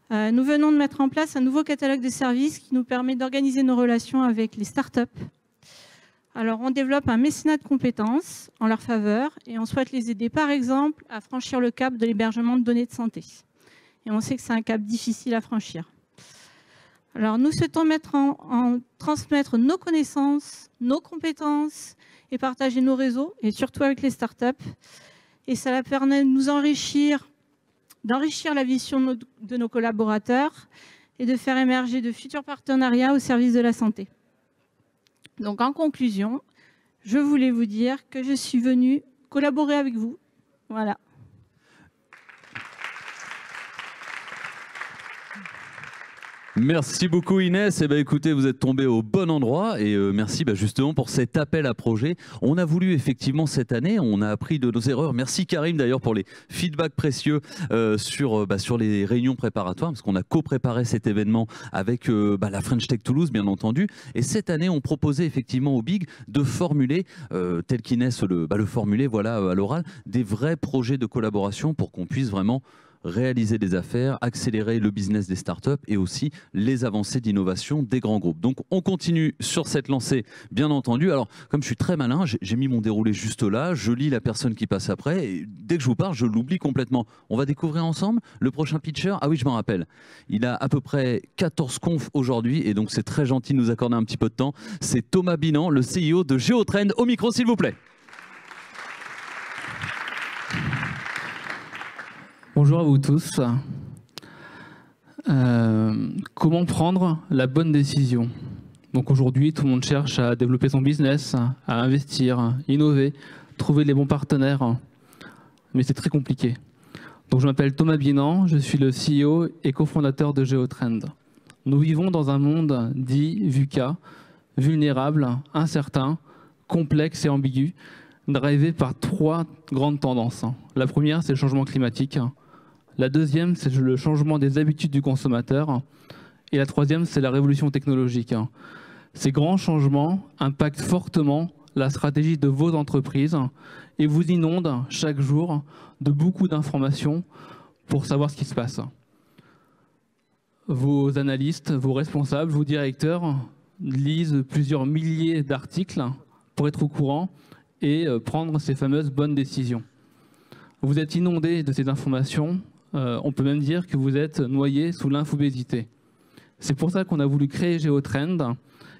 nous venons de mettre en place un nouveau catalogue de services qui nous permet d'organiser nos relations avec les startups. Alors, on développe un mécénat de compétences en leur faveur et on souhaite les aider, par exemple, à franchir le cap de l'hébergement de données de santé. Et on sait que c'est un cap difficile à franchir. Alors, nous souhaitons transmettre nos connaissances, nos compétences et partager nos réseaux, et surtout avec les startups. Et ça permet de nous enrichir, d'enrichir la vision de nos collaborateurs et de faire émerger de futurs partenariats au service de la santé. Donc en conclusion, je voulais vous dire que je suis venue collaborer avec vous. Voilà. Merci beaucoup Inès. Eh ben, écoutez, vous êtes tombé au bon endroit et merci justement pour cet appel à projet. On a voulu effectivement cette année, on a appris de nos erreurs. Merci Karim d'ailleurs pour les feedbacks précieux sur les réunions préparatoires parce qu'on a co-préparé cet événement avec la French Tech Toulouse bien entendu. Et cette année, on proposait effectivement au Big de formuler, tel qu'Inès le formulait voilà, à l'oral, des vrais projets de collaboration pour qu'on puisse vraiment réaliser des affaires, accélérer le business des startups et aussi les avancées d'innovation des grands groupes. Donc on continue sur cette lancée, bien entendu. Alors comme je suis très malin, j'ai mis mon déroulé juste là, je lis la personne qui passe après et dès que je vous parle, je l'oublie complètement. On va découvrir ensemble le prochain pitcher. Ah oui, je m'en rappelle. Il a à peu près 14 confs aujourd'hui et donc c'est très gentil de nous accorder un petit peu de temps. C'est Thomas Binan, le CEO de Géotrend. Au micro, s'il vous plaît. Bonjour à vous tous. Comment prendre la bonne décision? Donc aujourd'hui, tout le monde cherche à développer son business, à investir, innover, trouver les bons partenaires. Mais c'est très compliqué. Donc, je m'appelle Thomas Binan, je suis le CEO et cofondateur de Geotrend. Nous vivons dans un monde dit VUCA, vulnérable, incertain, complexe et ambigu, drivé par 3 grandes tendances. La première, c'est le changement climatique. La deuxième, c'est le changement des habitudes du consommateur. Et la troisième, c'est la révolution technologique. Ces grands changements impactent fortement la stratégie de vos entreprises et vous inondent chaque jour de beaucoup d'informations pour savoir ce qui se passe. Vos analystes, vos responsables, vos directeurs lisent plusieurs milliers d'articles pour être au courant et prendre ces fameuses bonnes décisions. Vous êtes inondés de ces informations, on peut même dire que vous êtes noyés sous l'infobésité. C'est pour ça qu'on a voulu créer Geotrend,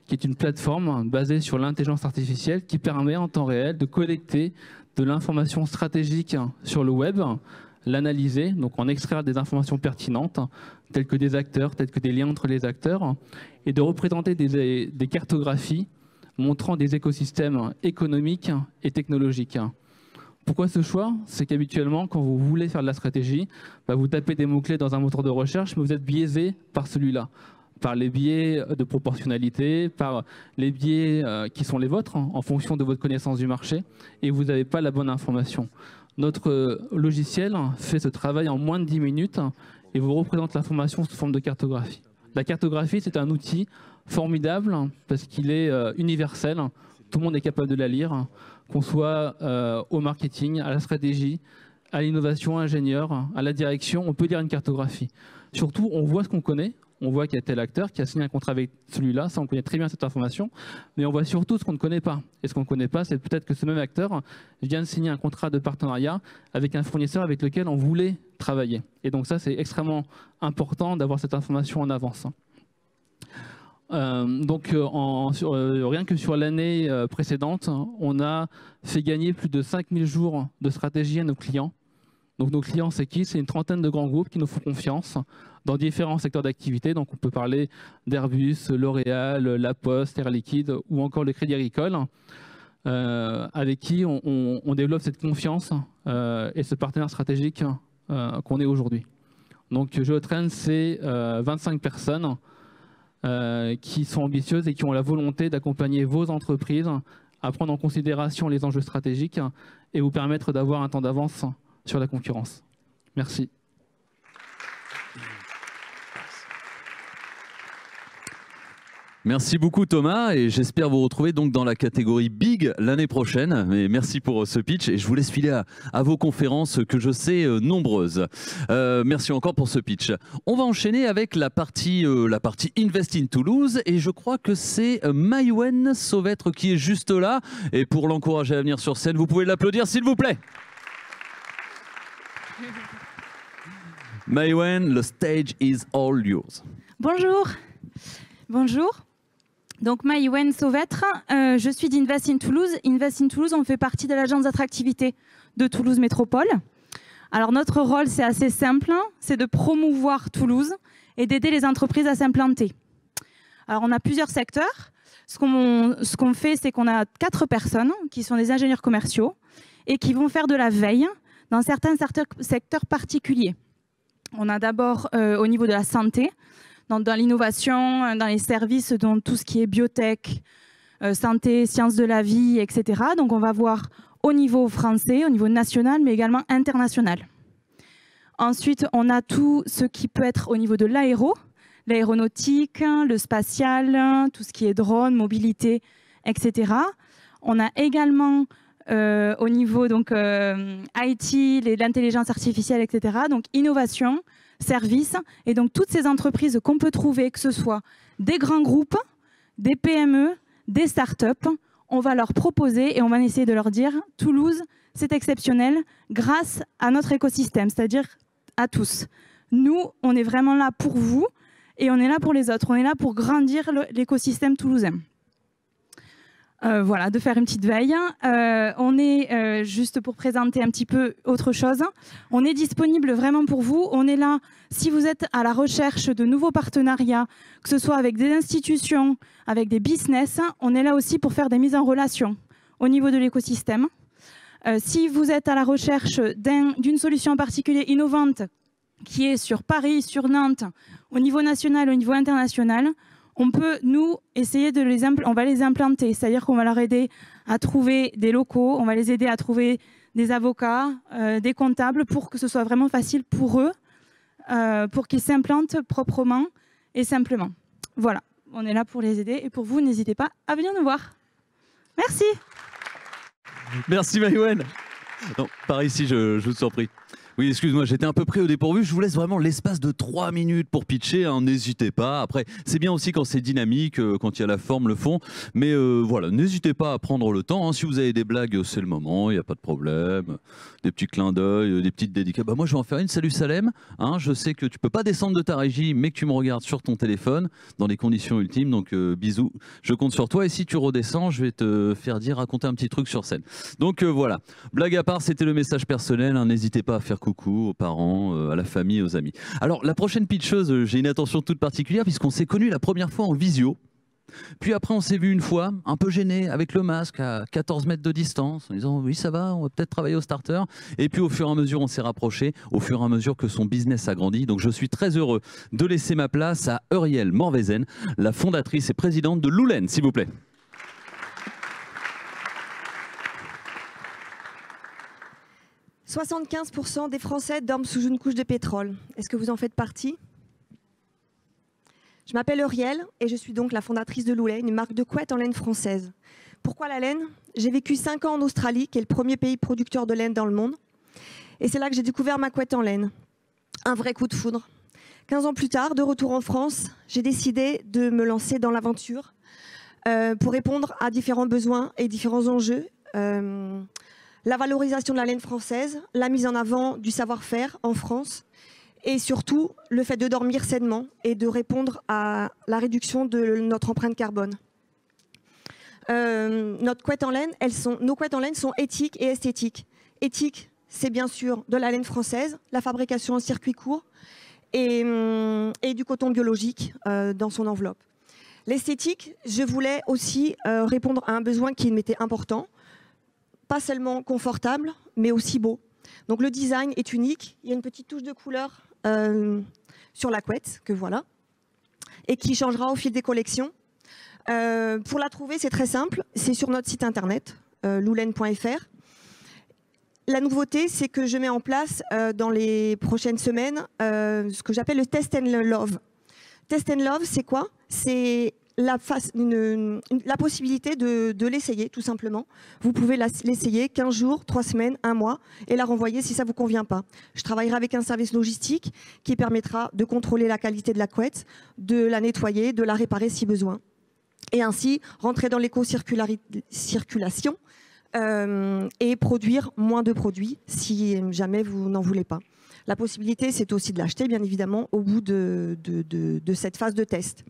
qui est une plateforme basée sur l'intelligence artificielle qui permet en temps réel de collecter de l'information stratégique sur le web, l'analyser, donc en extraire des informations pertinentes, telles que des acteurs, telles que des liens entre les acteurs, et de représenter des cartographies montrant des écosystèmes économiques et technologiques. Pourquoi ce choix? C'est qu'habituellement, quand vous voulez faire de la stratégie, vous tapez des mots-clés dans un moteur de recherche, mais vous êtes biaisé par celui-là, par les biais de proportionnalité, par les biais qui sont les vôtres, en fonction de votre connaissance du marché, et vous n'avez pas la bonne information. Notre logiciel fait ce travail en moins de 10 minutes et vous représente l'information sous forme de cartographie. La cartographie, c'est un outil formidable parce qu'il est universel. Tout le monde est capable de la lire, qu'on soit au marketing, à la stratégie, à l'innovation, ingénieur, à la direction. On peut lire une cartographie. Surtout, on voit ce qu'on connaît. On voit qu'il y a tel acteur qui a signé un contrat avec celui-là, ça on connaît très bien cette information, mais on voit surtout ce qu'on ne connaît pas. Et ce qu'on ne connaît pas, c'est peut-être que ce même acteur vient de signer un contrat de partenariat avec un fournisseur avec lequel on voulait travailler. Et donc ça, c'est extrêmement important d'avoir cette information en avance. Rien que sur l'année précédente, on a fait gagner plus de 5000 jours de stratégie à nos clients. Donc nos clients, c'est qui? C'est une trentaine de grands groupes qui nous font confiance dans différents secteurs d'activité. Donc on peut parler d'Airbus, L'Oréal, La Poste, Air Liquide ou encore le Crédit Agricole, avec qui on développe cette confiance et ce partenaire stratégique qu'on est aujourd'hui. Donc Geotrend, c'est 25 personnes qui sont ambitieuses et qui ont la volonté d'accompagner vos entreprises à prendre en considération les enjeux stratégiques et vous permettre d'avoir un temps d'avance sur la concurrence. Merci. Merci beaucoup Thomas et j'espère vous retrouver donc dans la catégorie Big l'année prochaine. Mais merci pour ce pitch et je vous laisse filer à vos conférences que je sais nombreuses. Merci encore pour ce pitch. On va enchaîner avec la partie Invest in Toulouse et je crois que c'est Maïwen Sauvetre qui est juste là. Et pour l'encourager à venir sur scène, vous pouvez l'applaudir s'il vous plaît. Maïwen, the stage is all yours. Bonjour. Bonjour. Donc Maïwen Sauvetre, je suis d'Invest in Toulouse. Invest in Toulouse, on fait partie de l'agence d'attractivité de Toulouse Métropole. Alors notre rôle, c'est assez simple, c'est de promouvoir Toulouse et d'aider les entreprises à s'implanter. Alors on a plusieurs secteurs. Ce qu'on fait, c'est qu'on a 4 personnes qui sont des ingénieurs commerciaux et qui vont faire de la veille dans certains secteurs particuliers. On a d'abord au niveau de la santé, dans l'innovation, dans les services, dans tout ce qui est biotech, santé, sciences de la vie, etc. Donc on va voir au niveau français, au niveau national, mais également international. Ensuite, on a tout ce qui peut être au niveau de l'aéronautique, le spatial, tout ce qui est drone, mobilité, etc. On a également au niveau donc IT, l'intelligence artificielle, etc. Donc innovation, services, et donc toutes ces entreprises qu'on peut trouver, que ce soit des grands groupes, des PME, des startups, on va leur proposer et on va essayer de leur dire Toulouse, c'est exceptionnel grâce à notre écosystème, c'est-à-dire à tous. Nous, on est vraiment là pour vous et on est là pour les autres. On est là pour grandir l'écosystème toulousain. Voilà, de faire une petite veille. On est, juste pour présenter un petit peu autre chose, on est disponible vraiment pour vous. On est là si vous êtes à la recherche de nouveaux partenariats, que ce soit avec des institutions, avec des business. On est là aussi pour faire des mises en relation au niveau de l'écosystème. Si vous êtes à la recherche d'une solution en particulier innovante qui est sur Paris, sur Nantes, au niveau national, au niveau international, on peut, nous, essayer on va les implanter. C'est-à-dire qu'on va leur aider à trouver des locaux, on va les aider à trouver des avocats, des comptables, pour que ce soit vraiment facile pour eux, pour qu'ils s'implantent proprement et simplement. Voilà, on est là pour les aider. Et pour vous, n'hésitez pas à venir nous voir. Merci. Merci Maïwen. Non, par ici, je vous en prie. Oui, excuse-moi, j'étais un peu pris au dépourvu. Je vous laisse vraiment l'espace de 3 minutes pour pitcher. Hein, n'hésitez pas. Après, c'est bien aussi quand c'est dynamique, quand il y a la forme, le fond. Mais voilà, n'hésitez pas à prendre le temps. Hein. Si vous avez des blagues, c'est le moment, il n'y a pas de problème. Des petits clins d'œil, des petites dédicaces. Bah, moi, je vais en faire une. Salut Salem. Hein, je sais que tu peux pas descendre de ta régie, mais que tu me regardes sur ton téléphone dans les conditions ultimes. Donc, bisous. Je compte sur toi. Et si tu redescends, je vais te faire raconter un petit truc sur scène. Donc, voilà. Blague à part, c'était le message personnel. Hein. N'hésitez pas à faire coucou aux parents, à la famille, aux amis. Alors, la prochaine pitcheuse, j'ai une attention toute particulière puisqu'on s'est connus la première fois en visio. Puis après, on s'est vu une fois, un peu gêné, avec le masque à 14 mètres de distance, en disant oui, ça va, on va peut-être travailler au starter. Et puis au fur et à mesure, on s'est rapprochés, au fur et à mesure que son business a grandi. Donc je suis très heureux de laisser ma place à Euriel Morvezen, la fondatrice et présidente de Loulen, s'il vous plaît. « 75% des Français dorment sous une couche de pétrole. Est-ce que vous en faites partie ? Je m'appelle Euriel et je suis donc la fondatrice de Loulen, une marque de couette en laine française. Pourquoi la laine ? J'ai vécu 5 ans en Australie, qui est le premier pays producteur de laine dans le monde. Et c'est là que j'ai découvert ma couette en laine. Un vrai coup de foudre. 15 ans plus tard, de retour en France, j'ai décidé de me lancer dans l'aventure pour répondre à différents besoins et différents enjeux. La valorisation de la laine française, la mise en avant du savoir-faire en France et surtout le fait de dormir sainement et de répondre à la réduction de notre empreinte carbone. Nos couettes en laine sont éthiques et esthétiques. Éthique, c'est bien sûr de la laine française, la fabrication en circuit court et du coton biologique dans son enveloppe. L'esthétique, je voulais aussi répondre à un besoin qui m'était important. Pas seulement confortable, mais aussi beau. Donc le design est unique. Il y a une petite touche de couleur sur la couette, que voilà, et qui changera au fil des collections. Pour la trouver, c'est très simple. C'est sur notre site internet, loulen.fr. La nouveauté, c'est que je mets en place dans les prochaines semaines ce que j'appelle le Test and Love. Test and Love, c'est quoi ? C'est la possibilité de l'essayer, tout simplement. Vous pouvez l'essayer 15 jours, 3 semaines, 1 mois, et la renvoyer si ça ne vous convient pas. Je travaillerai avec un service logistique qui permettra de contrôler la qualité de la couette, de la nettoyer, de la réparer si besoin. Et ainsi, rentrer dans l'éco-circulation et produire moins de produits si jamais vous n'en voulez pas. La possibilité, c'est aussi de l'acheter, bien évidemment, au bout de cette phase de test.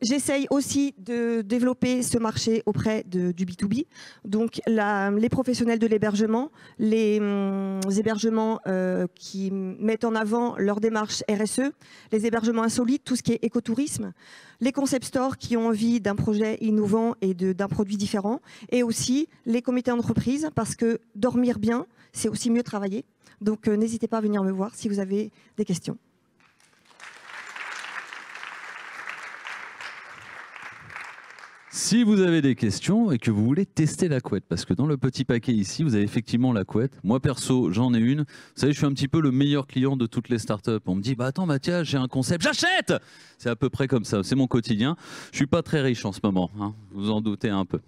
J'essaye aussi de développer ce marché auprès du B2B, donc les professionnels de l'hébergement, les hébergements qui mettent en avant leur démarche RSE, les hébergements insolites, tout ce qui est écotourisme, les concept stores qui ont envie d'un projet innovant et d'un produit différent, et aussi les comités d'entreprise, parce que dormir bien, c'est aussi mieux travailler. Donc n'hésitez pas à venir me voir si vous avez des questions. Si vous avez des questions et que vous voulez tester la couette, parce que dans le petit paquet ici, vous avez effectivement la couette. Moi, perso, j'en ai une. Vous savez, je suis un petit peu le meilleur client de toutes les startups. On me dit, bah attends Mathias, j'ai un concept, j'achète! C'est à peu près comme ça, c'est mon quotidien. Je suis pas très riche en ce moment, hein, vous en doutez un peu.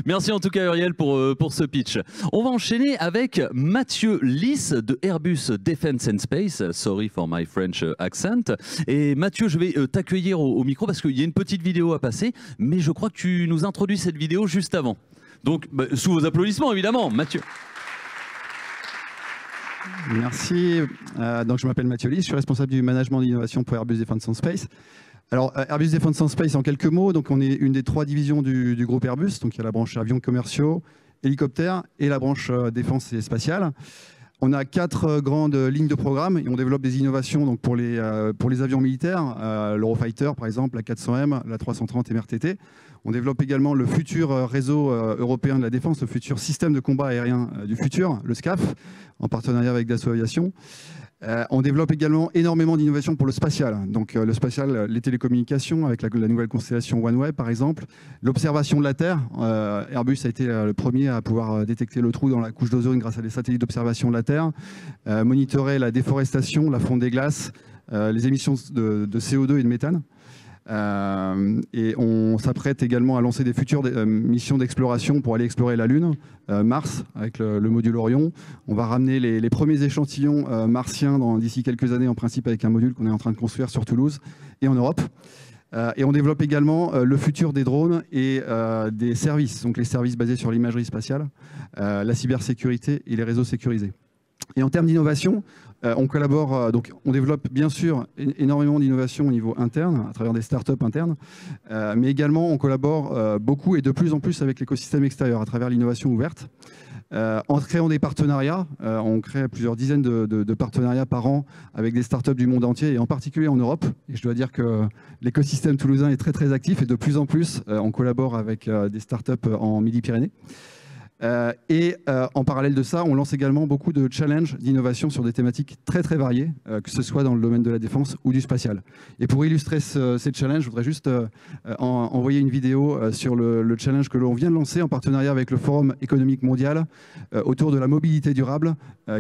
Merci en tout cas Uriel pour ce pitch. On va enchaîner avec Mathieu Lys de Airbus Defence and Space. Sorry for my French accent. Et Mathieu, je vais t'accueillir au micro parce qu'il y a une petite vidéo à passer, mais je crois que tu nous introduis cette vidéo juste avant. Donc, sous vos applaudissements évidemment, Mathieu. Merci. Donc je m'appelle Mathieu Lys, je suis responsable du management d'innovation pour Airbus Defence and Space. Alors, Airbus Defence and Space, en quelques mots, donc on est une des 3 divisions du groupe Airbus. Donc, il y a la branche avions commerciaux, hélicoptères et la branche défense et spatiale. On a 4 grandes lignes de programme et on développe des innovations donc, pour les avions militaires, l'Eurofighter par exemple, la 400M, la 330 MRTT. On développe également le futur réseau européen de la défense, le futur système de combat aérien du futur, le SCAF, en partenariat avec Dassault Aviation. On développe également énormément d'innovations pour le spatial. Donc le spatial, les télécommunications avec la nouvelle constellation OneWeb par exemple, l'observation de la Terre. Airbus a été le premier à pouvoir détecter le trou dans la couche d'ozone grâce à des satellites d'observation de la Terre, monitorer la déforestation, la fonte des glaces, les émissions de CO2 et de méthane. Et on s'apprête également à lancer des futures missions d'exploration pour aller explorer la Lune, Mars avec le module Orion. On va ramener les premiers échantillons martiens d'ici quelques années en principe avec un module qu'on est en train de construire sur Toulouse et en Europe. Et on développe également le futur des drones et des services, donc les services basés sur l'imagerie spatiale, la cybersécurité et les réseaux sécurisés. Et en termes d'innovation, on collabore, donc on développe bien sûr énormément d'innovation au niveau interne, à travers des startups internes, mais également on collabore beaucoup et de plus en plus avec l'écosystème extérieur, à travers l'innovation ouverte. En créant des partenariats, on crée plusieurs dizaines de partenariats par an avec des startups du monde entier et en particulier en Europe. Et je dois dire que l'écosystème toulousain est très très actif et de plus en plus on collabore avec des startups en Midi-Pyrénées. En parallèle de ça, on lance également beaucoup de challenges d'innovation sur des thématiques très très variées, que ce soit dans le domaine de la défense ou du spatial. Et pour illustrer ces challenges, je voudrais juste envoyer une vidéo sur le challenge que l'on vient de lancer en partenariat avec le Forum économique mondial autour de la mobilité durable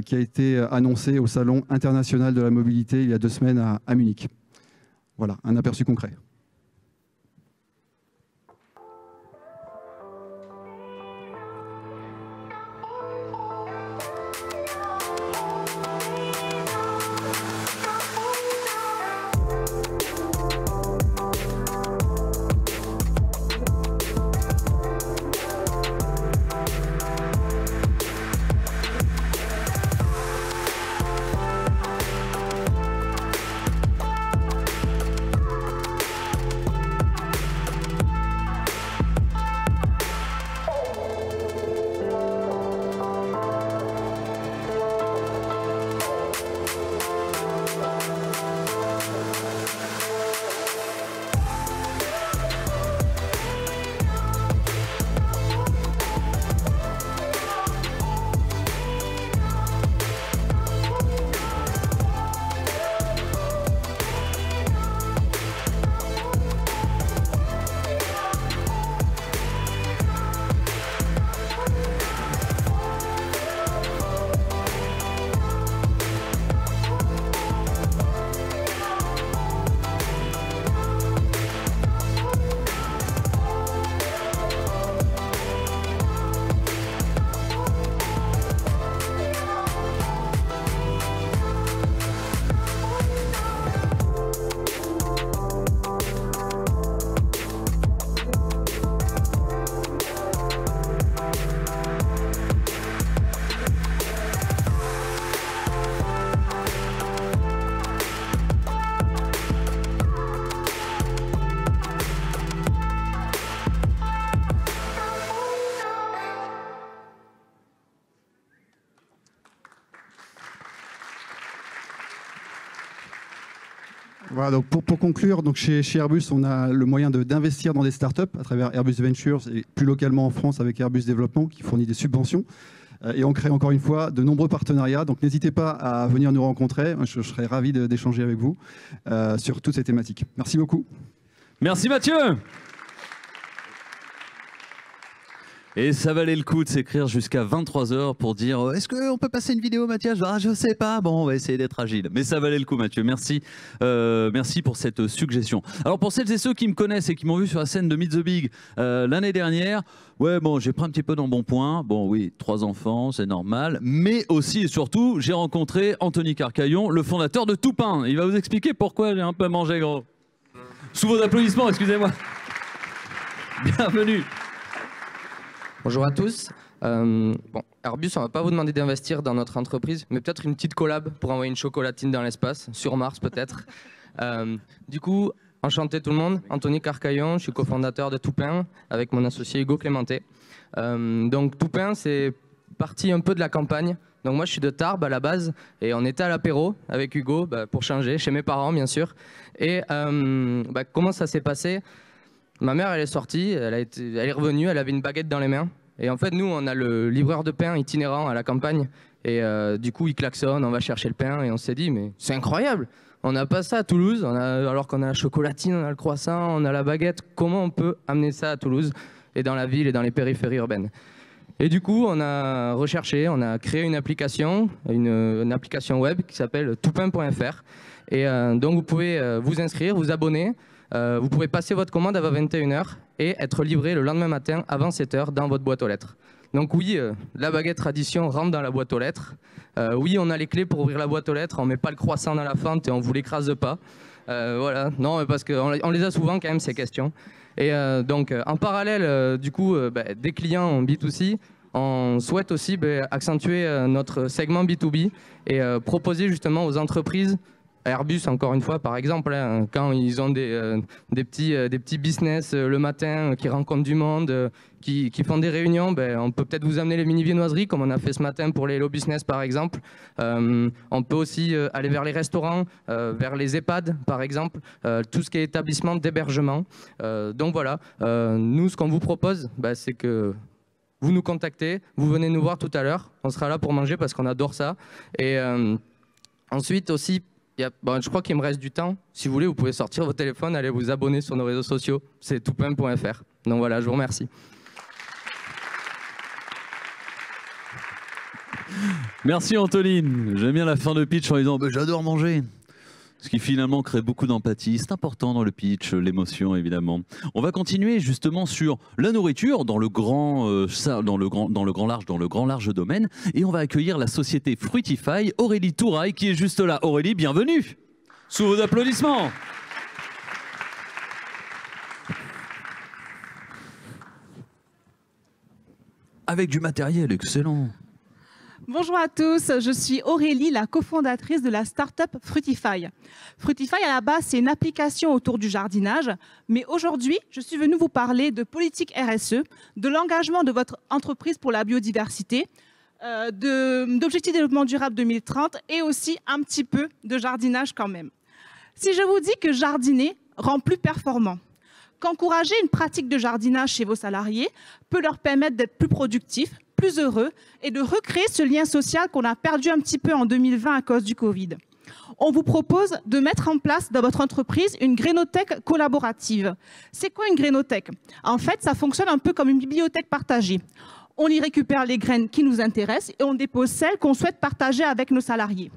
qui a été annoncé au Salon international de la mobilité il y a 2 semaines à Munich. Voilà, un aperçu concret. Voilà, donc pour conclure, donc chez Airbus, on a le moyen d'investir dans des startups à travers Airbus Ventures et plus localement en France avec Airbus Développement qui fournit des subventions. Et on crée encore une fois de nombreux partenariats. Donc n'hésitez pas à venir nous rencontrer. Je serai ravi d'échanger avec vous sur toutes ces thématiques. Merci beaucoup. Merci Mathieu. Et ça valait le coup de s'écrire jusqu'à 23 h pour dire est-ce qu'on peut passer une vidéo Mathieu? Je sais pas, bon on va essayer d'être agile. Mais ça valait le coup Mathieu, merci. Merci pour cette suggestion. Alors pour celles et ceux qui me connaissent et qui m'ont vu sur la scène de Meet the Big l'année dernière, ouais bon j'ai pris un petit peu dans bon point. Bon oui, 3 enfants, c'est normal. Mais aussi et surtout, j'ai rencontré Anthony Carcaillon, le fondateur de Toupin. Il va vous expliquer pourquoi j'ai un peu mangé gros. Sous vos applaudissements, excusez-moi. Bienvenue. Bonjour à tous. Bon, Airbus, on ne va pas vous demander d'investir dans notre entreprise, mais peut-être une petite collab pour envoyer une chocolatine dans l'espace, sur Mars peut-être. Du coup, enchanté tout le monde. Anthony Carcaillon, je suis cofondateur de Toupin avec mon associé Hugo Clémenté. Donc Toupin, c'est parti un peu de la campagne. Donc moi, je suis de Tarbes à la base et on était à l'apéro avec Hugo pour changer, chez mes parents bien sûr. Et comment ça s'est passé ? ma mère, elle est sortie, elle est revenue, elle avait une baguette dans les mains. Et en fait, nous, on a le livreur de pain itinérant à la campagne. Et du coup, il klaxonne, on va chercher le pain. Et on s'est dit, mais c'est incroyable, on n'a pas ça à Toulouse, alors qu'on a la chocolatine, on a le croissant, on a la baguette. Comment on peut amener ça à Toulouse et dans la ville et dans les périphéries urbaines? Et du coup, on a recherché, on a créé une application web qui s'appelle toupin.fr. Et donc, vous pouvez vous inscrire, vous abonner. Vous pouvez passer votre commande avant 21 h et être livré le lendemain matin avant 7 h dans votre boîte aux lettres. Donc oui, la baguette tradition rentre dans la boîte aux lettres. Oui, on a les clés pour ouvrir la boîte aux lettres. On ne met pas le croissant dans la fente et on ne vous l'écrase pas. Voilà, non, parce qu'on les a souvent quand même ces questions. Et donc en parallèle, du coup, des clients en B2C, on souhaite aussi accentuer notre segment B2B et proposer justement aux entreprises, Airbus encore une fois par exemple, hein, quand ils ont des petits business le matin qui rencontrent du monde, qui font des réunions, on peut peut-être vous amener les mini-viennoiseries comme on a fait ce matin pour les Hello Business par exemple. On peut aussi aller vers les restaurants, vers les EHPAD par exemple, tout ce qui est établissement d'hébergement. Donc voilà, nous ce qu'on vous propose, c'est que vous nous contactez, vous venez nous voir tout à l'heure, on sera là pour manger parce qu'on adore ça. Et ensuite aussi, je crois qu'il me reste du temps. Si vous voulez, vous pouvez sortir vos téléphones, aller vous abonner sur nos réseaux sociaux. C'est toupin.fr. Donc voilà, je vous remercie. Merci Antoline. J'aime bien la fin de pitch en disant j'adore manger. Ce qui finalement crée beaucoup d'empathie. C'est important dans le pitch, l'émotion évidemment. On va continuer justement sur la nourriture dans le grand large domaine. Et on va accueillir la société Fruitify, Aurélie Touraille qui est juste là. Aurélie, bienvenue. Sous vos applaudissements. Avec du matériel excellent. Bonjour à tous, je suis Aurélie, la cofondatrice de la start-up Fruitify. Fruitify, à la base, c'est une application autour du jardinage, mais aujourd'hui, je suis venue vous parler de politique RSE, de l'engagement de votre entreprise pour la biodiversité, d'objectifs de développement durable 2030 et aussi un petit peu de jardinage quand même. Si je vous dis que jardiner rend plus performant, qu'encourager une pratique de jardinage chez vos salariés peut leur permettre d'être plus productifs, plus heureux et de recréer ce lien social qu'on a perdu un petit peu en 2020 à cause du Covid. On vous propose de mettre en place dans votre entreprise une grénothèque collaborative. C'est quoi une grénothèque? En fait, ça fonctionne un peu comme une bibliothèque partagée. On y récupère les graines qui nous intéressent et on dépose celles qu'on souhaite partager avec nos salariés.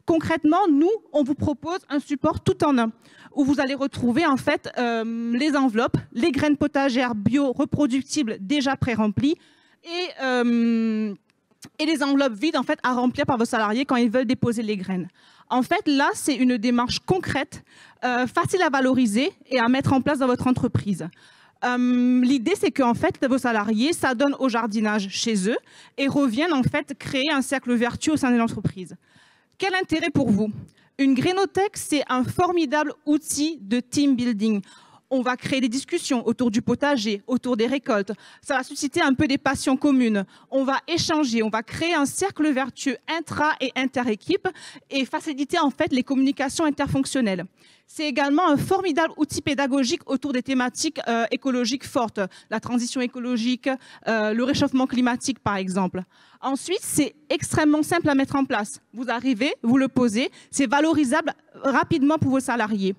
Concrètement, nous, on vous propose un support tout en un, où vous allez retrouver en fait les enveloppes, les graines potagères bio reproductibles déjà pré-remplies, et les enveloppes vides en fait, à remplir par vos salariés quand ils veulent déposer les graines. En fait, là, c'est une démarche concrète, facile à valoriser et à mettre en place dans votre entreprise. L'idée, c'est qu'en fait, vos salariés s'adonnent au jardinage chez eux et reviennent en fait créer un cercle vertueux au sein de l'entreprise. Quel intérêt pour vous? Une grénothèque, c'est un formidable outil de team building. On va créer des discussions autour du potager, autour des récoltes. Ça va susciter un peu des passions communes. On va échanger, on va créer un cercle vertueux intra- et inter-équipe et faciliter en fait les communications interfonctionnelles. C'est également un formidable outil pédagogique autour des thématiques écologiques fortes, la transition écologique, le réchauffement climatique par exemple. Ensuite, c'est extrêmement simple à mettre en place. Vous arrivez, vous le posez, c'est valorisable rapidement pour vos salariés.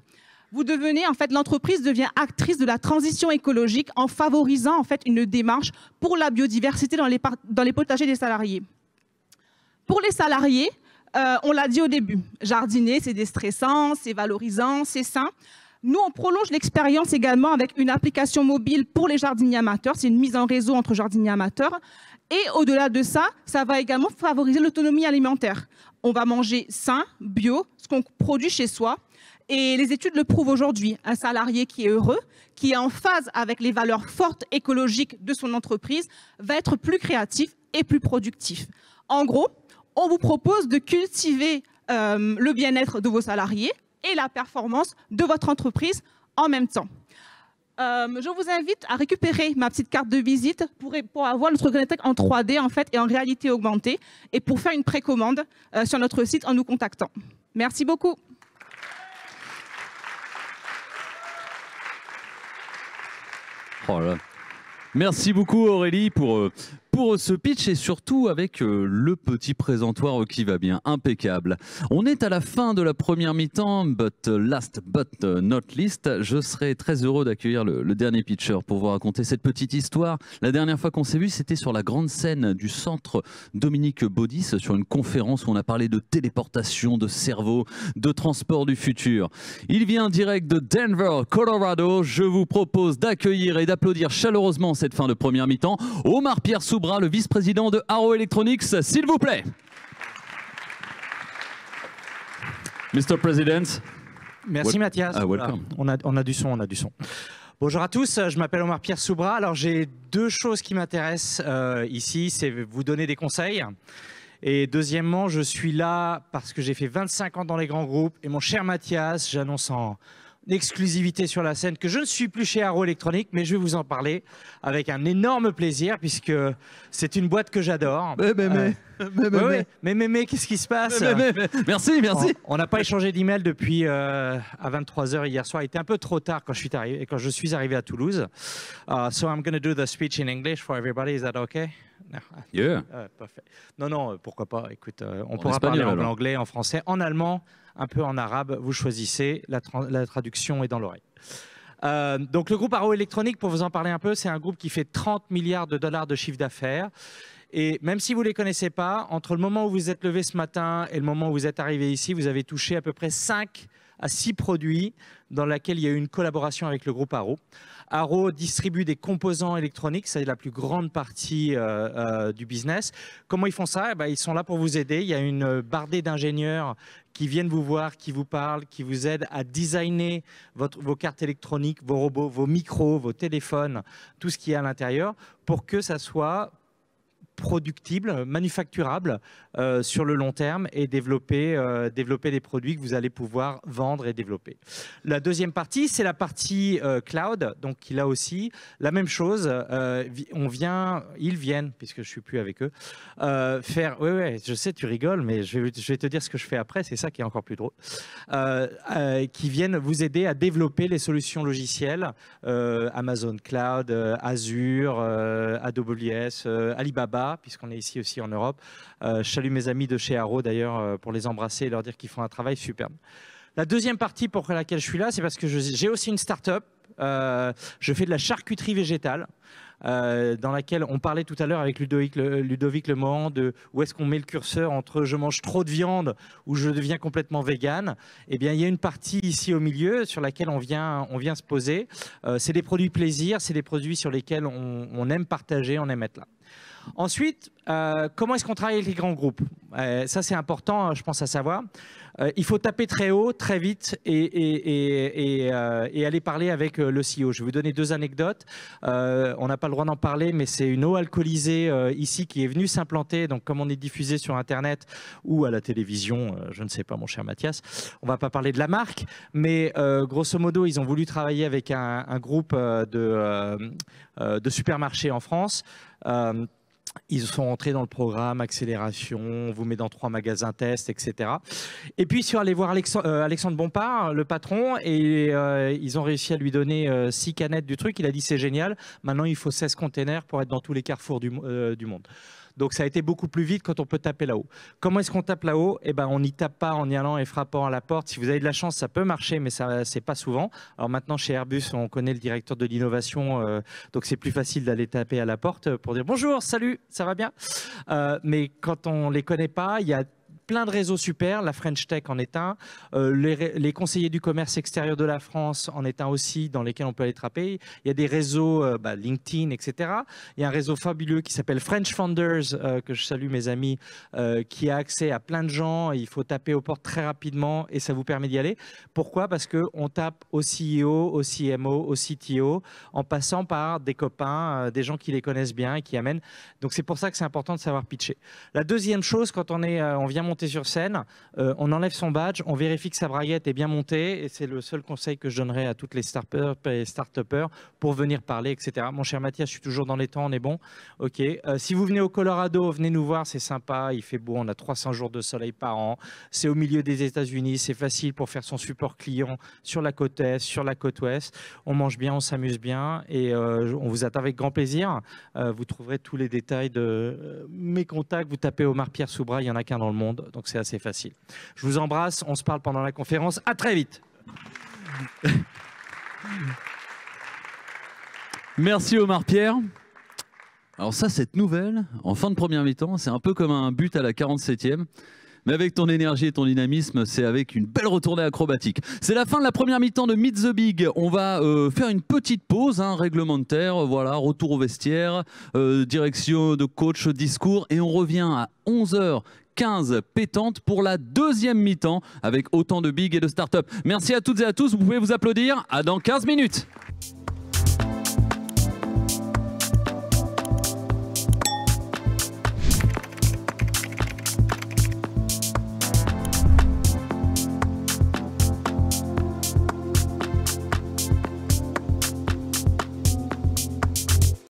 Vous devenez, en fait, l'entreprise devient actrice de la transition écologique en favorisant en fait une démarche pour la biodiversité dans les potagers des salariés. Pour les salariés, on l'a dit au début, jardiner, c'est déstressant, c'est valorisant, c'est sain. Nous, on prolonge l'expérience également avec une application mobile pour les jardiniers amateurs. C'est une mise en réseau entre jardiniers amateurs. Et au-delà de ça, ça va également favoriser l'autonomie alimentaire. On va manger sain, bio, ce qu'on produit chez soi. Et les études le prouvent aujourd'hui. Un salarié qui est heureux, qui est en phase avec les valeurs fortes écologiques de son entreprise, va être plus créatif et plus productif. En gros, on vous propose de cultiver le bien-être de vos salariés et la performance de votre entreprise en même temps. Je vous invite à récupérer ma petite carte de visite pour avoir notre grénothèque en 3D en fait, et en réalité augmentée et pour faire une précommande sur notre site en nous contactant. Merci beaucoup. Oh là. Merci beaucoup Aurélie pour ce pitch et surtout avec le petit présentoir qui va bien, impeccable. On est à la fin de la première mi-temps, but last but not least, je serai très heureux d'accueillir le dernier pitcher pour vous raconter cette petite histoire. La dernière fois qu'on s'est vu, c'était sur la grande scène du centre Dominique Baudis, sur une conférence où on a parlé de téléportation, de cerveau, de transport du futur. Il vient direct de Denver, Colorado. Je vous propose d'accueillir et d'applaudir chaleureusement cette fin de première mi-temps Omar-Pierre Soubra, le vice-président de Arrow Electronics, s'il vous plaît. Mr. President. Merci Mathias. Welcome. On a du son, Bonjour à tous, je m'appelle Omar-Pierre Soubra. Alors j'ai deux choses qui m'intéressent ici, c'est vous donner des conseils. Et deuxièmement, je suis là parce que j'ai fait 25 ans dans les grands groupes. Et mon cher Mathias, j'annonce en exclusivité sur la scène que je ne suis plus chez Arrow Electronics, mais je vais vous en parler avec un énorme plaisir puisque c'est une boîte que j'adore. Mais qu'est-ce qui se passe? Merci. On n'a pas échangé d'email depuis à 23 h hier soir. Il était un peu trop tard quand je suis arrivé à Toulouse. So I'm going to do the speech in English for everybody. Is that okay? Yeah. Parfait. Non, pourquoi pas. Écoute, on pourra parler en anglais, en français, en allemand, un peu en arabe. Vous choisissez. La traduction est dans l'oreille. Donc le groupe Arrow Electronics, pour vous en parler un peu, c'est un groupe qui fait 30 milliards de dollars de chiffre d'affaires. Et même si vous ne les connaissez pas, entre le moment où vous êtes levé ce matin et le moment où vous êtes arrivé ici, vous avez touché à peu près 5 à 6 produits dans lesquels il y a eu une collaboration avec le groupe Arrow. Arrow distribue des composants électroniques, c'est la plus grande partie du business. Comment ils font ça? Ils sont là pour vous aider. Il y a une bardée d'ingénieurs qui viennent vous voir, qui vous parlent, qui vous aident à designer vos cartes électroniques, vos robots, vos micros, vos téléphones, tout ce qui est à l'intérieur, pour que ça soit productible, manufacturable sur le long terme et développer des produits que vous allez pouvoir vendre et développer. La deuxième partie, c'est la partie cloud, donc là aussi, la même chose, ils viennent, puisque je ne suis plus avec eux, faire, je sais, tu rigoles, mais je vais te dire ce que je fais après, c'est ça qui est encore plus drôle, qui viennent vous aider à développer les solutions logicielles, Amazon Cloud, Azure, AWS, Alibaba, puisqu'on est ici aussi en Europe. Je salue mes amis de chez Arrow d'ailleurs pour les embrasser et leur dire qu'ils font un travail superbe. La deuxième partie pour laquelle je suis là, c'est parce que j'ai aussi une start-up. Je fais de la charcuterie végétale. Dans laquelle on parlait tout à l'heure avec Ludovic Lemohan de où est-ce qu'on met le curseur entre je mange trop de viande ou je deviens complètement vegan. Eh bien, il y a une partie ici au milieu sur laquelle on vient se poser. C'est des produits plaisir, c'est des produits sur lesquels on aime partager, on aime être là. Ensuite, comment est-ce qu'on travaille avec les grands groupes? Ça, c'est important, je pense, à savoir. Il faut taper très haut, très vite et aller parler avec le CEO. Je vais vous donner deux anecdotes. On n'a pas le droit d'en parler, mais c'est une eau alcoolisée ici qui est venue s'implanter. Donc, comme on est diffusé sur Internet ou à la télévision, je ne sais pas, mon cher Mathias, on ne va pas parler de la marque, mais grosso modo, ils ont voulu travailler avec un groupe de supermarchés en France. Ils sont entrés dans le programme accélération, on vous met dans 3 magasins test, etc. Et puis, ils sont allés voir Alexandre Bompard, le patron, et ils ont réussi à lui donner 6 canettes du truc. Il a dit c'est génial, maintenant il faut 16 containers pour être dans tous les carrefours du monde. Donc ça a été beaucoup plus vite quand on peut taper là-haut. Comment est-ce qu'on tape là-haut? On n'y tape pas en y allant et frappant à la porte. Si vous avez de la chance, ça peut marcher, mais ça c'est pas souvent. Alors maintenant, chez Airbus, on connaît le directeur de l'innovation, donc c'est plus facile d'aller taper à la porte pour dire bonjour, salut, ça va bien. Mais quand on les connaît pas, il y a plein de réseaux super, la French Tech en est un, les conseillers du commerce extérieur de la France en est un aussi, dans lesquels on peut aller trapper. Il y a des réseaux, LinkedIn, etc. Il y a un réseau fabuleux qui s'appelle French Founders, que je salue mes amis, qui a accès à plein de gens. Il faut taper aux portes très rapidement et ça vous permet d'y aller. Pourquoi? Parce qu'on tape au CEO, au CMO, au CTO, en passant par des copains, des gens qui les connaissent bien et qui amènent. Donc c'est pour ça que c'est important de savoir pitcher. La deuxième chose, quand on vient monter monter sur scène, on enlève son badge, on vérifie que sa braguette est bien montée, et c'est le seul conseil que je donnerai à toutes les start-up et start-upers pour venir parler, etc. Mon cher Mathias, je suis toujours dans les temps, on est bon? Ok. Si vous venez au Colorado, venez nous voir, c'est sympa, il fait beau, on a 300 jours de soleil par an, c'est au milieu des États-Unis, c'est facile pour faire son support client sur la côte Est, sur la côte Ouest. On mange bien, on s'amuse bien, et on vous attend avec grand plaisir. Vous trouverez tous les détails de mes contacts. Vous tapez Omar-Pierre Soubra, il n'y en a qu'un dans le monde, donc c'est assez facile. Je vous embrasse, on se parle pendant la conférence. À très vite. Merci Omar-Pierre. Alors ça, cette nouvelle, en fin de première mi-temps, c'est un peu comme un but à la 47e. Mais avec ton énergie et ton dynamisme, c'est avec une belle retournée acrobatique. C'est la fin de la première mi-temps de Meet the Big. On va faire une petite pause réglementaire. Voilà, retour au vestiaire, direction de coach, discours. Et on revient à 11h15 pétante pour la deuxième mi-temps avec autant de big et de start-up. Merci à toutes et à tous. Vous pouvez vous applaudir. À dans 15 minutes.